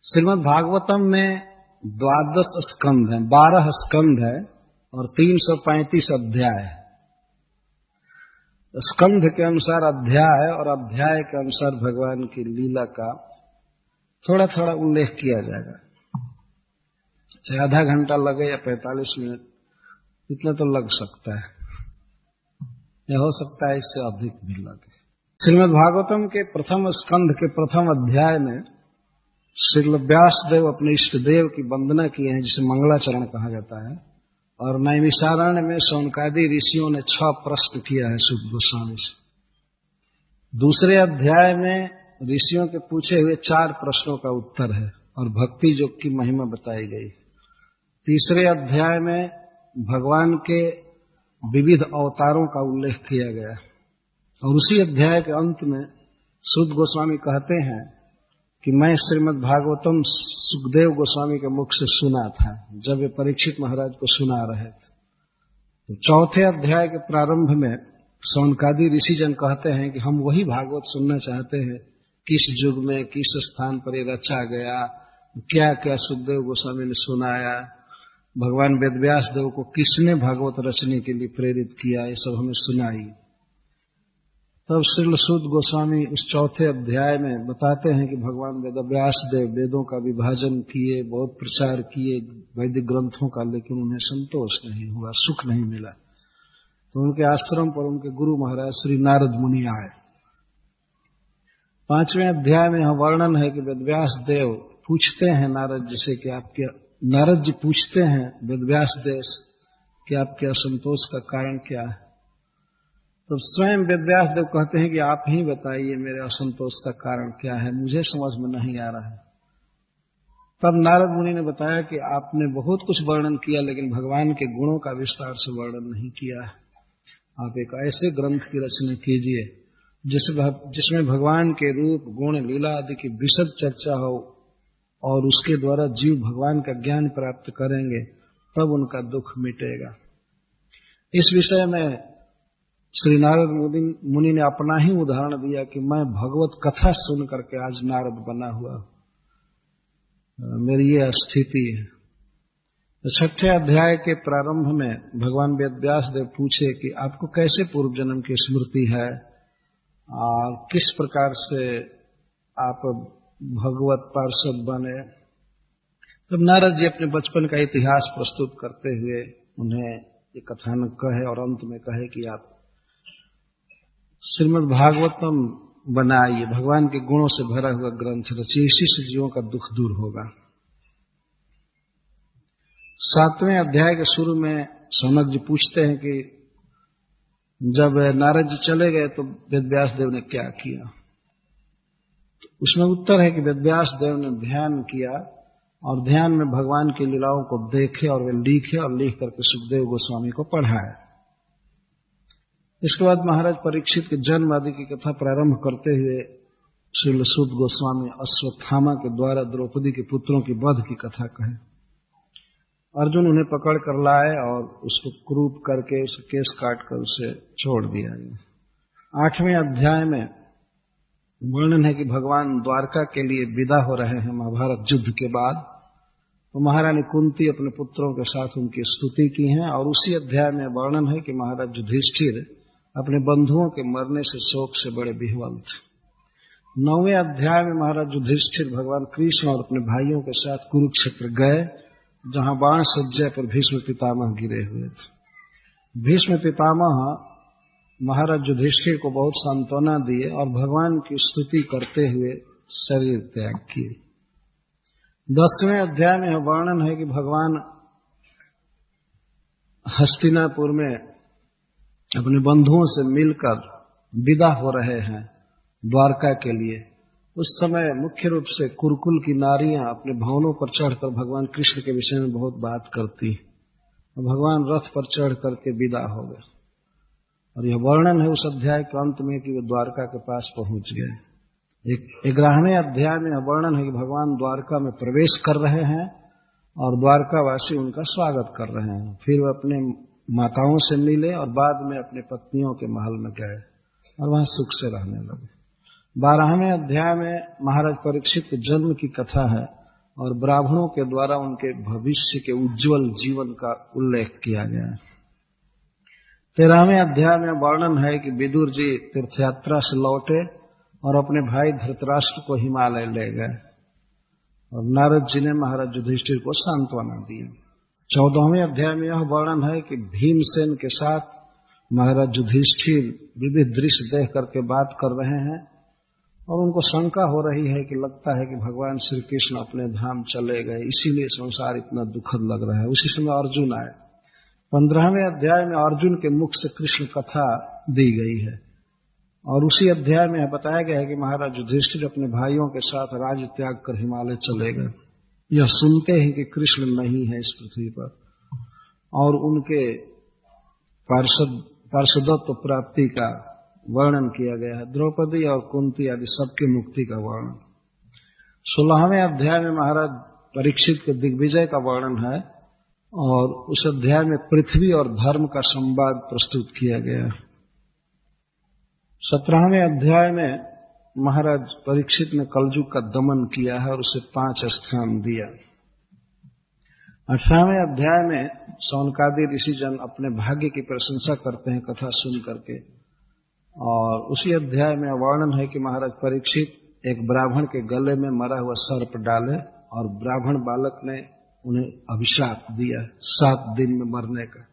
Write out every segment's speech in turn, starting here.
श्रीमद् भागवतम में 12 स्कंध है, 12 स्कंध है और 335 अध्याय है। स्कंध के अनुसार अध्याय और अध्याय के अनुसार भगवान की लीला का थोड़ा थोड़ा उल्लेख किया जाएगा। चाहे आधा घंटा लगे या 45 मिनट, इतना तो लग सकता है, या हो सकता है इससे अधिक भी लगे। श्रीमद् भागवतम के प्रथम स्कंध के प्रथम अध्याय में श्री व्यास देव अपने इष्ट देव की वंदना किए हैं, जिसे मंगलाचरण कहा जाता है। और नैमिषारण्य में शौनकादि ऋषियों ने 6 प्रश्न किया है सुख गोस्वामी से। दूसरे अध्याय में ऋषियों के पूछे हुए 4 प्रश्नों का उत्तर है और भक्ति योग की महिमा बताई गई। तीसरे अध्याय में भगवान के विविध अवतारों का उल्लेख किया गया और उसी अध्याय के अंत में सुध गोस्वामी कहते हैं कि मैं श्रीमद् भागवतम सुखदेव गोस्वामी के मुख से सुना था जब वे परीक्षित महाराज को सुना रहे थे। तो चौथे अध्याय के प्रारंभ में शौनकादि ऋषिजन कहते हैं कि हम वही भागवत सुनना चाहते हैं, किस युग में किस स्थान पर ये रचा गया, क्या क्या सुखदेव गोस्वामी ने सुनाया, भगवान वेदव्यास देव को किसने भागवत रचने के लिए प्रेरित किया, ये सब हमें सुनाई। तब श्री सुद गोस्वामी उस चौथे अध्याय में बताते हैं कि भगवान वेदव्यास देव वेदों का विभाजन किए, बहुत प्रचार किए वैदिक ग्रंथों का, लेकिन उन्हें संतोष नहीं हुआ, सुख नहीं मिला। तो उनके आश्रम पर उनके गुरु महाराज श्री नारद मुनि आए। 5वें अध्याय में यह वर्णन है कि वेदव्यास देव पूछते हैं नारद जी से कि आपके, नारद जी पूछते हैं वेदव्यास देव कि आपके असंतोष का कारण क्या है। तो स्वयं वेदव्यास देव कहते हैं कि आप ही बताइए मेरे असंतोष का कारण क्या है, मुझे समझ में नहीं आ रहा है। तब नारद मुनि ने बताया कि आपने बहुत कुछ वर्णन किया, लेकिन भगवान के गुणों का विस्तार से वर्णन नहीं किया है। आप एक ऐसे ग्रंथ की रचना कीजिए जिसमें भगवान के रूप, गुण, लीला आदि की विशद चर्चा हो और उसके द्वारा जीव भगवान का ज्ञान प्राप्त करेंगे, तब उनका दुख मिटेगा। इस विषय में श्री नारद मुनि ने अपना ही उदाहरण दिया कि मैं भगवत कथा सुन करके आज नारद बना हुआ, मेरी ये स्थिति है। तो 6ठे अध्याय के प्रारंभ में भगवान वेदव्यास देव पूछे कि आपको कैसे पूर्व जन्म की स्मृति है और किस प्रकार से आप भगवत पार्षद बने। तब नारद जी अपने बचपन का इतिहास प्रस्तुत करते हुए उन्हें ये कथानक कहे और अंत में कहे कि आप श्रीमद् भागवतम बनाइए, भगवान के गुणों से भरा हुआ ग्रंथ रचिए, इसी से जीवों का दुख दूर होगा। 7वें अध्याय के शुरू में सौनक जी पूछते हैं कि जब नारद जी चले गए तो वेदव्यास देव ने क्या किया। उसमें उत्तर है कि वेदव्यास देव ने ध्यान किया और ध्यान में भगवान की लीलाओं को देखे और वे लिखे और लिख करके सुखदेव गोस्वामी को पढ़ाया। इसके बाद महाराज परीक्षित के जन्म आदि की कथा प्रारंभ करते हुए श्री सुद गोस्वामी अश्वत्थामा के द्वारा द्रौपदी के पुत्रों की वध की कथा कहे। अर्जुन उन्हें पकड़ कर लाए और उसको क्रूप करके उसे केस काट कर उसे छोड़ दिया गया। 8वें अध्याय में वर्णन है कि भगवान द्वारका के लिए विदा हो रहे हैं महाभारत युद्ध के बाद। तो महारानी कुंती अपने पुत्रों के साथ उनकी स्तुति की है और उसी अध्याय में वर्णन है कि महाराज युधिष्ठिर अपने बंधुओं के मरने से शोक से बड़े विह्वल थे। 9वें अध्याय में महाराज युधिष्ठिर भगवान कृष्ण और अपने भाइयों के साथ कुरुक्षेत्र गए, जहां बाण सज्जा पर भीष्म पितामह गिरे हुए थे। भीष्म पितामह महाराज युधिष्ठिर को बहुत सांत्वना दिए और भगवान की स्तुति करते हुए शरीर त्याग किए। 10वें अध्याय में वर्णन है कि भगवान हस्तिनापुर में अपने बंधुओं से मिलकर विदा हो रहे हैं द्वारका के लिए। उस समय मुख्य रूप से कुरुकुल की नारियां अपने भवनों पर चढ़कर भगवान कृष्ण के विषय में बहुत बात करती। भगवान रथ पर चढ़ करके विदा हो गए और यह वर्णन है उस अध्याय के अंत में कि वे द्वारका के पास पहुंच गए। 11वें अध्याय में वर्णन है कि भगवान द्वारका में प्रवेश कर रहे हैं और द्वारकावासी उनका स्वागत कर रहे हैं। फिर वे अपने माताओं से मिले और बाद में अपने पत्नियों के महल में गए और वहां सुख से रहने लगे। 12वें अध्याय में महाराज परीक्षित के जन्म की कथा है और ब्राह्मणों के द्वारा उनके भविष्य के उज्जवल जीवन का उल्लेख किया गया है। 13वें अध्याय में वर्णन है कि विदुर जी तीर्थयात्रा से लौटे और अपने भाई धृतराष्ट्र को हिमालय ले गए और नारद जी ने महाराज युधिष्ठिर को सांत्वना दी। 14वें अध्याय में यह वर्णन है कि भीमसेन के साथ महाराज युधिष्ठिर विविध दृश्य देख करके बात कर रहे हैं और उनको शंका हो रही है कि लगता है कि भगवान श्री कृष्ण अपने धाम चले गए, इसीलिए संसार इतना दुखद लग रहा है। उसी समय अर्जुन आए। 15वें अध्याय में अर्जुन के मुख से कृष्ण कथा दी गई है और उसी अध्याय में बताया गया है कि महाराज युधिष्ठिर अपने भाइयों के साथ राज्य त्याग कर हिमालय चले गए। यह सुनते हैं कि कृष्ण नहीं है इस पृथ्वी पर और उनके पार्षदत्व प्राप्ति का वर्णन किया गया है। द्रौपदी और कुंती आदि सबके मुक्ति का वर्णन। 16वें अध्याय में महाराज परीक्षित के दिग्विजय का वर्णन है और उस अध्याय में पृथ्वी और धर्म का संवाद प्रस्तुत किया गया है। 17वें अध्याय में महाराज परीक्षित ने कलयुग का दमन किया है और उसे 5 स्थान दिया। 18वें अध्याय में शौनकादि ऋषिजन अपने भाग्य की प्रशंसा करते हैं कथा सुन करके और उसी अध्याय में वर्णन है कि महाराज परीक्षित एक ब्राह्मण के गले में मरा हुआ सर्प डाले और ब्राह्मण बालक ने उन्हें अभिशाप दिया 7 दिन में मरने का।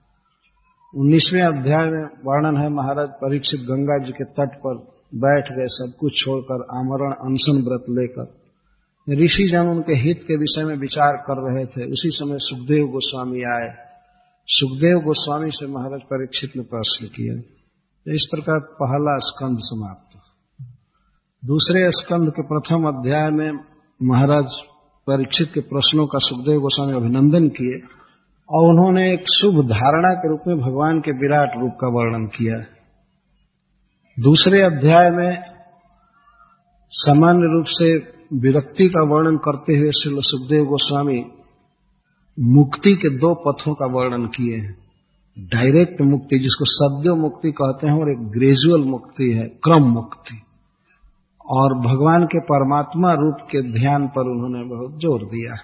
19वें अध्याय में वर्णन है महाराज परीक्षित गंगा जी के तट पर बैठ गए, सब कुछ छोड़कर आमरण अनशन व्रत लेकर। ऋषि जन उनके हित के विषय में विचार कर रहे थे। उसी समय सुखदेव गोस्वामी आए। सुखदेव गोस्वामी से महाराज परीक्षित ने प्रश्न किया। इस प्रकार पहला स्कंद समाप्त। दूसरे स्कंद के प्रथम अध्याय में महाराज परीक्षित के प्रश्नों का सुखदेव गोस्वामी अभिनंदन किए और उन्होंने एक शुभ धारणा के रूप में भगवान के विराट रूप का वर्णन किया। दूसरे अध्याय में सामान्य रूप से विरक्ति का वर्णन करते हुए श्री सुखदेव गोस्वामी मुक्ति के 2 पथों का वर्णन किए हैं। डायरेक्ट मुक्ति जिसको सद्यो मुक्ति कहते हैं और एक ग्रेजुअल मुक्ति है, क्रम मुक्ति, और भगवान के परमात्मा रूप के ध्यान पर उन्होंने बहुत जोर दिया।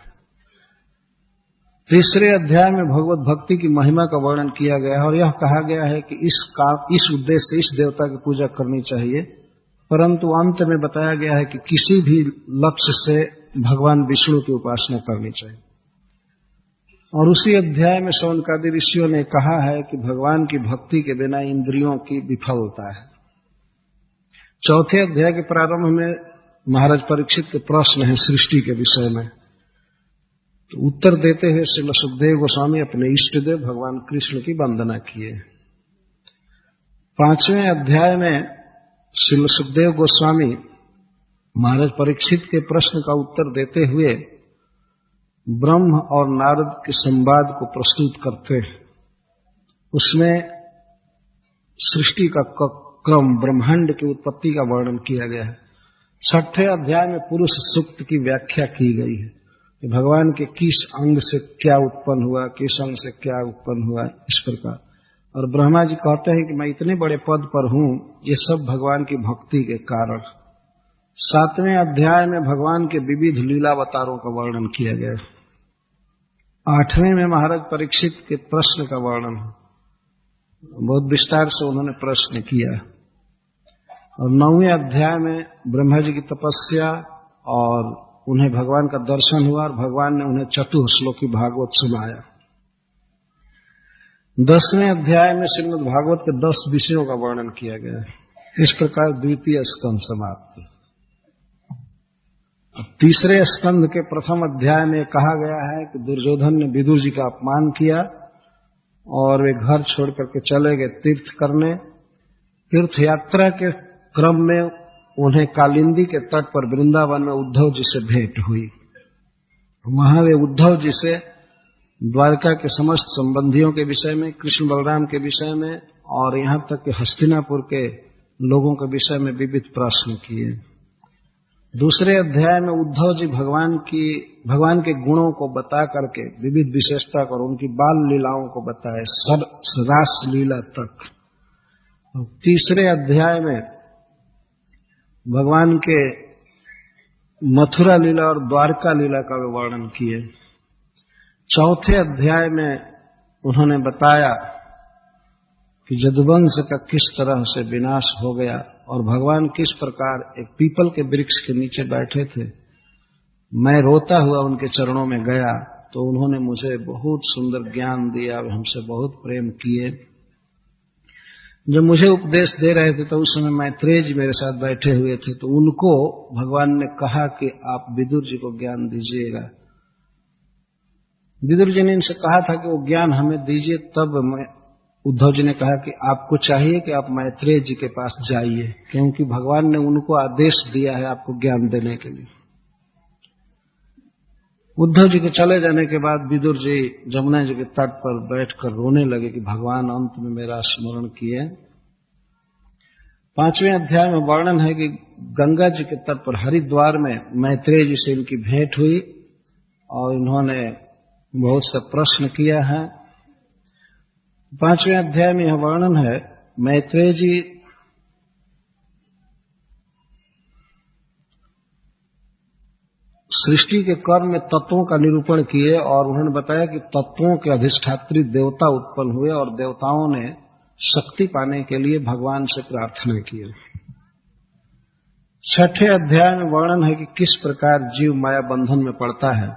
तीसरे अध्याय में भगवत भक्ति की महिमा का वर्णन किया गया है और यह कहा गया है कि इस उद्देश्य से इस देवता की पूजा करनी चाहिए, परंतु अंत में बताया गया है कि किसी भी लक्ष्य से भगवान विष्णु की उपासना करनी चाहिए। और उसी अध्याय में शौनकादि ऋषियों ने कहा है कि भगवान की भक्ति के बिना इंद्रियों की विफलता है। चौथे अध्याय के प्रारंभ में महाराज परीक्षित के प्रश्न है सृष्टि के विषय में, तो उत्तर देते हुए श्री सुखदेव गोस्वामी अपने इष्ट देव भगवान कृष्ण की वंदना किए। 5वें अध्याय में श्री सुखदेव गोस्वामी महाराज परीक्षित के प्रश्न का उत्तर देते हुए ब्रह्म और नारद के संवाद को प्रस्तुत करते हैं। उसमें सृष्टि का क्रम, ब्रह्मांड की उत्पत्ति का वर्णन किया गया है। 6ठे अध्याय में पुरुष सूक्त की व्याख्या की गई है कि भगवान के किस अंग से क्या उत्पन्न हुआ, किस अंग से क्या उत्पन्न हुआ, इस प्रकार। और ब्रह्मा जी कहते हैं कि मैं इतने बड़े पद पर हूं, ये सब भगवान की भक्ति के कारण। 7वें अध्याय में भगवान के विविध लीलावतारों का वर्णन किया गया। 8वें में महाराज परीक्षित के प्रश्न का वर्णन है, बहुत विस्तार से उन्होंने प्रश्न किया। और 9वें अध्याय में ब्रह्मा जी की तपस्या और उन्हें भगवान का दर्शन हुआ और भगवान ने उन्हें चतुश्लोकी भागवत सुनाया। 10वें अध्याय में श्रीमद् भागवत के 10 विषयों का वर्णन किया गया। इस प्रकार द्वितीय स्कंद समाप्त। तीसरे स्कंद के प्रथम अध्याय में कहा गया है कि दुर्योधन ने विदुर जी का अपमान किया और वे घर छोड़ करके चले गए तीर्थ करने। तीर्थ यात्रा के क्रम में उन्हें कालिंदी के तट पर वृंदावन में उद्धव जी से भेंट हुई। वहां वे उद्धव जी से द्वारका के समस्त संबंधियों के विषय में, कृष्ण बलराम के विषय में और यहां तक कि हस्तिनापुर के लोगों के विषय में विविध प्रश्न किए। दूसरे अध्याय में उद्धव जी भगवान के गुणों को बता करके विविध विशेषता और उनकी बाल लीलाओं को बताए, रास लीला तक। तीसरे अध्याय में भगवान के मथुरा लीला और द्वारका लीला का वे वर्णन किए। चौथे अध्याय में उन्होंने बताया कि यदुवंश का किस तरह से विनाश हो गया और भगवान किस प्रकार एक पीपल के वृक्ष के नीचे बैठे थे। मैं रोता हुआ उनके चरणों में गया तो उन्होंने मुझे बहुत सुंदर ज्ञान दिया, हमसे बहुत प्रेम किए। जब मुझे उपदेश दे रहे थे तो उस समय मैत्रेय जी मेरे साथ बैठे हुए थे, तो उनको भगवान ने कहा कि आप विदुर जी को ज्ञान दीजिएगा। विदुर जी ने इनसे कहा था कि वो ज्ञान हमें दीजिए, तब उद्धव जी ने कहा कि आपको चाहिए कि आप मैत्रेय जी के पास जाइए, क्योंकि भगवान ने उनको आदेश दिया है आपको ज्ञान देने के लिए। उद्धव जी के चले जाने के बाद विदुर जी जमुना जी के तट पर बैठकर रोने लगे कि भगवान अंत में मेरा स्मरण किए। 5वें अध्याय में वर्णन है कि गंगा जी के तट पर हरिद्वार में मैत्रेय जी से इनकी भेंट हुई और इन्होंने बहुत से प्रश्न किया है। 5वें अध्याय में यह वर्णन है, मैत्रेय जी सृष्टि के कर्म में तत्वों का निरूपण किए और उन्होंने बताया कि तत्वों के अधिष्ठात्री देवता उत्पन्न हुए और देवताओं ने शक्ति पाने के लिए भगवान से प्रार्थना की। 6ठे अध्याय में वर्णन है कि किस प्रकार जीव माया बंधन में पड़ता है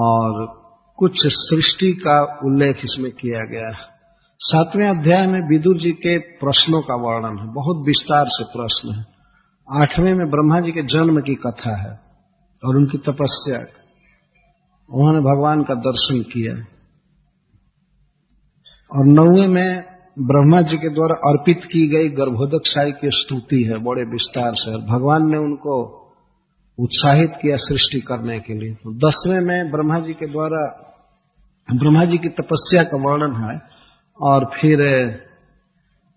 और कुछ सृष्टि का उल्लेख इसमें किया गया है। 7वें अध्याय में विदुर जी के प्रश्नों का वर्णन है, बहुत विस्तार से प्रश्न है। 8वें में ब्रह्मा जी के जन्म की कथा है और उनकी तपस्या, उन्होंने भगवान का दर्शन किया। और 9वें में ब्रह्मा जी के द्वारा अर्पित की गई गर्भोदकशाही की स्तुति है बड़े विस्तार से, और भगवान ने उनको उत्साहित किया सृष्टि करने के लिए। तो 10वें में ब्रह्मा जी के द्वारा ब्रह्मा जी की तपस्या का वर्णन है और फिर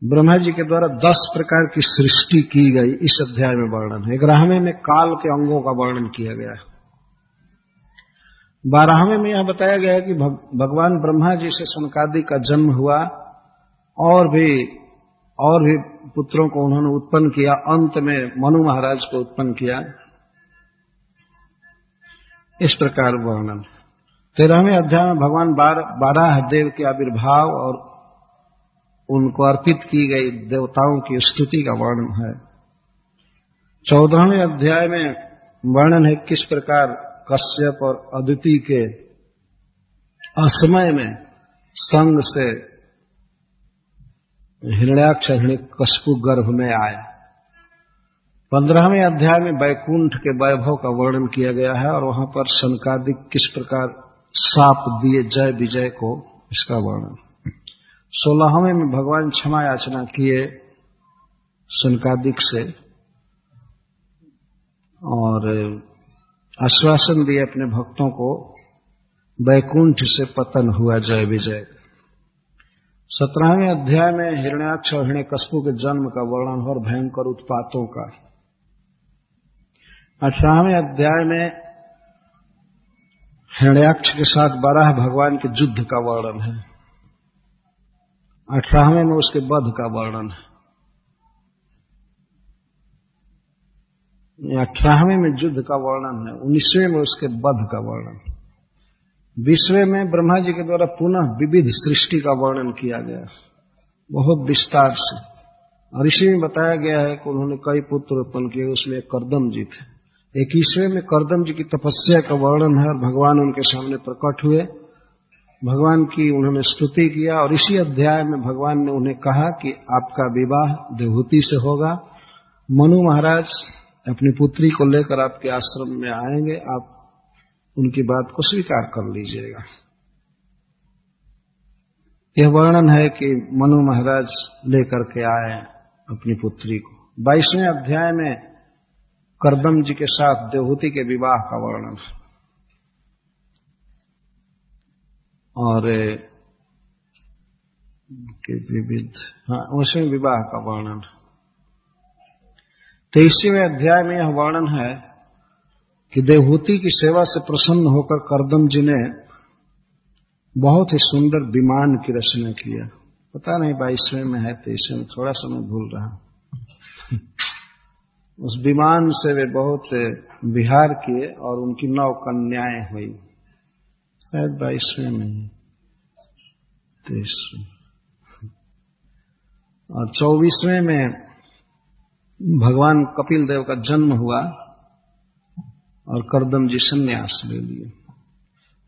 ब्रह्मा जी के द्वारा 10 प्रकार की सृष्टि की गई, इस अध्याय में वर्णन है। 11वें में काल के अंगों का वर्णन किया गया है। 12वें में यह बताया गया है कि भगवान ब्रह्मा जी से सनकादि का जन्म हुआ और भी पुत्रों को उन्होंने उत्पन्न किया, अंत में मनु महाराज को उत्पन्न किया। इस प्रकार वर्णन। 13वें अध्याय में भगवान 12 देव के आविर्भाव और उनको अर्पित की गई देवताओं की स्तुति का वर्णन है। 14वें अध्याय में वर्णन है किस प्रकार कश्यप और अदिति के असमय में संग से हिरण्याक्ष हिरण्यकशिपु गर्भ में आए। 15वें अध्याय में वैकुंठ के वैभव का वर्णन किया गया है और वहां पर शनकादिक किस प्रकार शाप दिए जय विजय को, इसका वर्णन। 16वें में भगवान क्षमा याचना किए शनकादिक से और आश्वासन दिए अपने भक्तों को, वैकुंठ से पतन हुआ जय विजय। 17वें अध्याय में हिरण्याक्ष और हिरण्यकशिपु के जन्म का वर्णन और भयंकर उत्पातों का। 18वें अध्याय में हिरण्याक्ष के साथ 12 भगवान के युद्ध का वर्णन है। 18वें में उसके वध का वर्णन है। 18वें में युद्ध का वर्णन है। 19वें में उसके वध का वर्णन। 20वें में ब्रह्मा जी के द्वारा पुनः विविध सृष्टि का वर्णन किया गया बहुत विस्तार से, और इसी में बताया गया है कि उन्होंने कई पुत्र उत्पन्न किए, उसमें करदम जी थे। 21वें में करदम जी की तपस्या का वर्णन है और भगवान उनके सामने प्रकट हुए, भगवान की उन्होंने स्तुति किया और इसी अध्याय में भगवान ने उन्हें कहा कि आपका विवाह देवहूति से होगा। मनु महाराज अपनी पुत्री को लेकर आपके आश्रम में आएंगे, आप उनकी बात को स्वीकार कर लीजिएगा। यह वर्णन है कि मनु महाराज लेकर के आए अपनी पुत्री को। 22वें अध्याय में करदम जी के साथ देवहूति के विवाह का वर्णन और उसमें विवाह का वर्णन। 23वें अध्याय में यह वर्णन है कि देवहूति की सेवा से प्रसन्न होकर करदम जी ने बहुत ही सुंदर विमान की रचना किया। पता नहीं 22वें में है 23वें में, थोड़ा सा मैं भूल रहा। उस विमान से वे बहुत विहार किए और उनकी 9 कन्याएं हुई, शायद 22वें में 23वें और 24वें में भगवान कपिल देव का जन्म हुआ और करदम जी संन्यास ले लिए।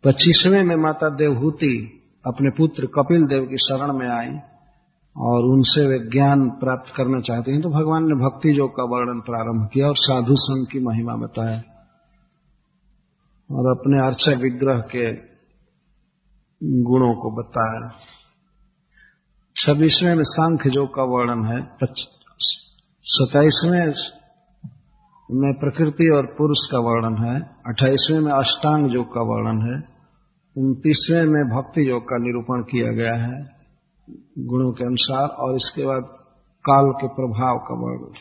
25वें में माता देवहूति अपने पुत्र कपिल देव की शरण में आई और उनसे वे ज्ञान प्राप्त करना चाहते हैं, तो भगवान ने भक्ति योग का वर्णन प्रारंभ किया और साधु संघ की महिमा बताया और अपने अर्चा विग्रह के गुणों को बताया। 26वें में सांख्य योग का वर्णन है, 27वें में प्रकृति और पुरुष का वर्णन है, 28वें में अष्टांग योग का वर्णन है, 29वें में भक्ति योग का निरूपण किया गया है गुणों के अनुसार, और इसके बाद काल के प्रभाव का वर्णन।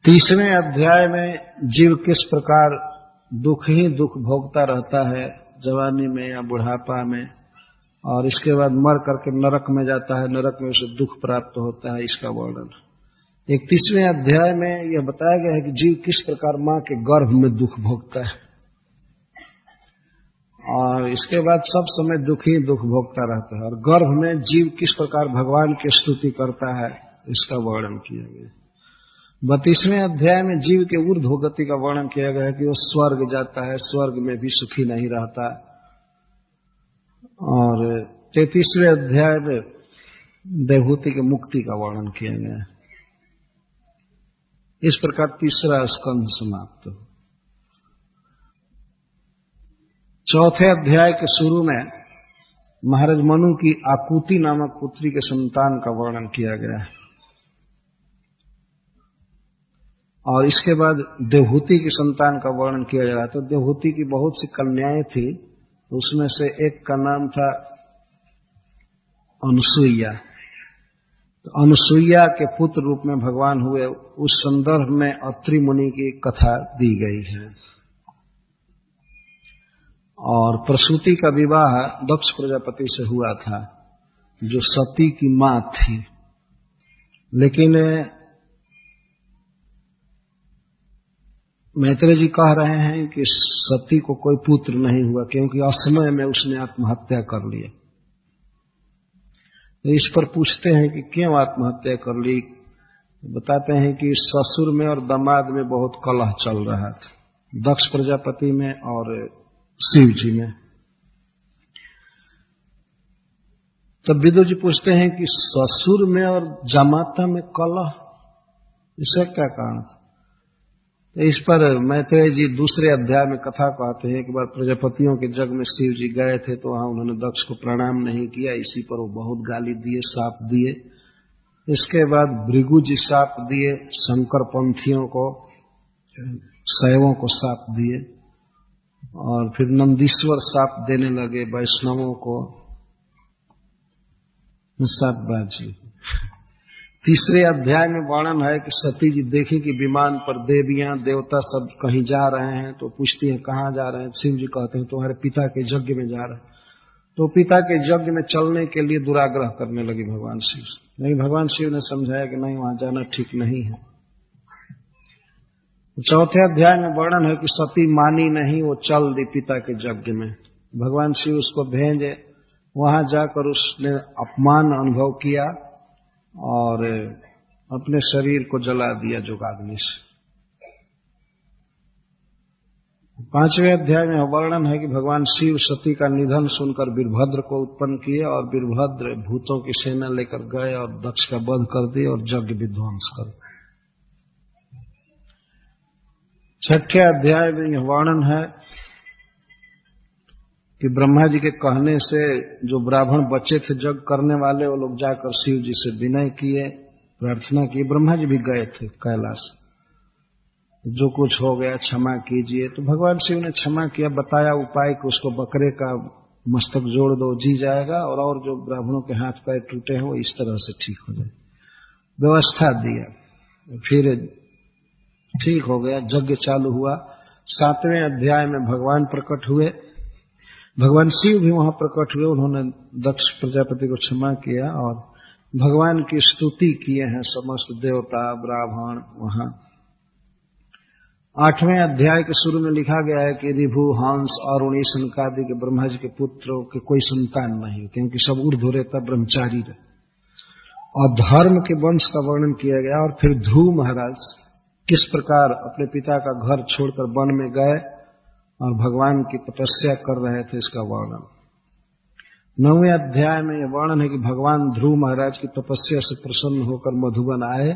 30वें अध्याय में जीव किस प्रकार दुख ही दुख भोगता रहता है जवानी में या बुढ़ापा में, और इसके बाद मर करके नरक में जाता है, नरक में उसे दुख प्राप्त होता है, इसका वर्णन। 31वें अध्याय में यह बताया गया है कि जीव किस प्रकार मां के गर्भ में दुख भोगता है, और इसके बाद सब समय दुख ही दुख भोगता रहता है, और गर्भ में जीव किस प्रकार भगवान की स्तुति करता है, इसका वर्णन किया गया। 32वें अध्याय में जीव के ऊर्ध्व गति का वर्णन किया गया है कि वो स्वर्ग जाता है, स्वर्ग में भी सुखी नहीं रहता। और 33वें अध्याय में देवहूति की मुक्ति का वर्णन किया गया है। इस प्रकार तीसरा स्कंध समाप्त। चौथे अध्याय के शुरू में महाराज मनु की आकुति नामक पुत्री के संतान का वर्णन किया गया है, और इसके बाद देवहूति की संतान का वर्णन किया जा रहा है। तो देवहूति की बहुत सी कन्याएं थी, उसमें से एक का नाम था अनुसुईया। तो अनुसुईया के पुत्र रूप में भगवान हुए, उस संदर्भ में अत्रि मुनि की कथा दी गई है। और प्रसूति का विवाह दक्ष प्रजापति से हुआ था, जो सती की मां थी, लेकिन मैत्रेय जी कह रहे हैं कि सती को कोई पुत्र नहीं हुआ, क्योंकि असमय में उसने आत्महत्या कर लिया। तो इस पर पूछते हैं कि क्यों आत्महत्या कर ली। बताते हैं कि ससुर में और दामाद में बहुत कलह चल रहा था, दक्ष प्रजापति में और शिव जी में। तब विदुर जी पूछते हैं कि ससुर में और जामाता में कलह, इसका क्या कारण था। तो इस पर मैत्रेय जी दूसरे अध्याय में कथा कहते हैं, एक बार प्रजापतियों के जग में शिव जी गए थे, तो वहां उन्होंने दक्ष को प्रणाम नहीं किया, इसी पर वो बहुत गाली दिए, शाप दिए। इसके बाद भृगु जी शाप दिए, शंकर पंथियों को, शैवों को शाप दिए, और फिर नंदीश्वर शाप देने लगे वैष्णवों को, शापबाजी। तीसरे अध्याय में वर्णन है कि सती जी देखी कि विमान पर देवियां देवता सब कहीं जा रहे हैं, तो पूछती हैं कहां जा रहे हैं। शिव जी कहते हैं तुम्हारे पिता के यज्ञ में जा रहे हैं। तो पिता के यज्ञ में चलने के लिए दुराग्रह करने लगी भगवान शिव। नहीं, भगवान शिव ने समझाया कि नहीं, वहां जाना ठीक नहीं है। चौथे अध्याय में वर्णन है कि सती मानी नहीं, वो चल दी पिता के यज्ञ में। भगवान शिव उसको भेजे, वहां जाकर उसने अपमान अनुभव किया और अपने शरीर को जला दिया जोगाग्नि से। 5वें अध्याय में वर्णन है कि भगवान शिव सती का निधन सुनकर वीरभद्र को उत्पन्न किए, और वीरभद्र भूतों की सेना लेकर गए और दक्ष का वध कर दिए और यज्ञ विध्वंस कर दिया। 6ठे अध्याय में यह वर्णन है कि ब्रह्मा जी के कहने से जो ब्राह्मण बचे थे जग करने वाले, वो लोग जाकर शिव जी से विनय किए, प्रार्थना की। ब्रह्मा जी भी गए थे कैलाश, जो कुछ हो गया क्षमा कीजिए। तो भगवान शिव ने क्षमा किया, बताया उपाय कि उसको बकरे का मस्तक जोड़ दो, जी जाएगा, और जो ब्राह्मणों के हाथ पैर टूटे हैं वो इस तरह से ठीक हो जाए, व्यवस्था दिया। फिर ठीक हो गया, यज्ञ चालू हुआ। 7वें अध्याय में भगवान प्रकट हुए, भगवान शिव भी वहां प्रकट हुए, उन्होंने दक्ष प्रजापति को क्षमा किया और भगवान की स्तुति किए हैं समस्त देवता ब्राह्मण वहां। 8वें अध्याय के शुरू में लिखा गया है कि ऋभु हंस और उन्हीं सनकादि के ब्रह्मा जी के पुत्रों के कोई संतान नहीं, क्योंकि सब ऊर्ध्वरेता ब्रह्मचारी रहे। और धर्म के वंश का वर्णन किया गया। और फिर ध्रुव महाराज किस प्रकार अपने पिता का घर छोड़कर वन में गए और भगवान की तपस्या कर रहे थे, इसका वर्णन। 9वें अध्याय में यह वर्णन है कि भगवान ध्रुव महाराज की तपस्या से प्रसन्न होकर मधुबन आए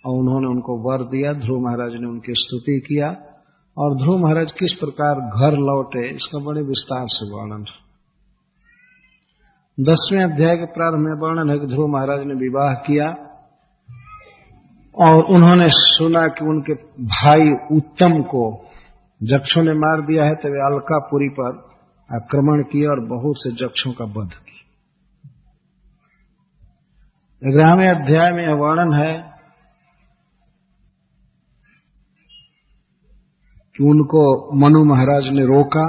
और उन्होंने उनको वर दिया। ध्रुव महाराज ने उनकी स्तुति किया और ध्रुव महाराज किस प्रकार घर लौटे, इसका बड़े विस्तार से वर्णन। 10वें अध्याय के प्रारंभ में वर्णन है कि ध्रुव महाराज ने विवाह किया और उन्होंने सुना कि उनके भाई उत्तम को जक्षों ने मार दिया है, तो वे अलकापुरी पर आक्रमण किए और बहुत से जक्षों का वध किया। 11वें अध्याय में यह वर्णन है कि उनको मनु महाराज ने रोका,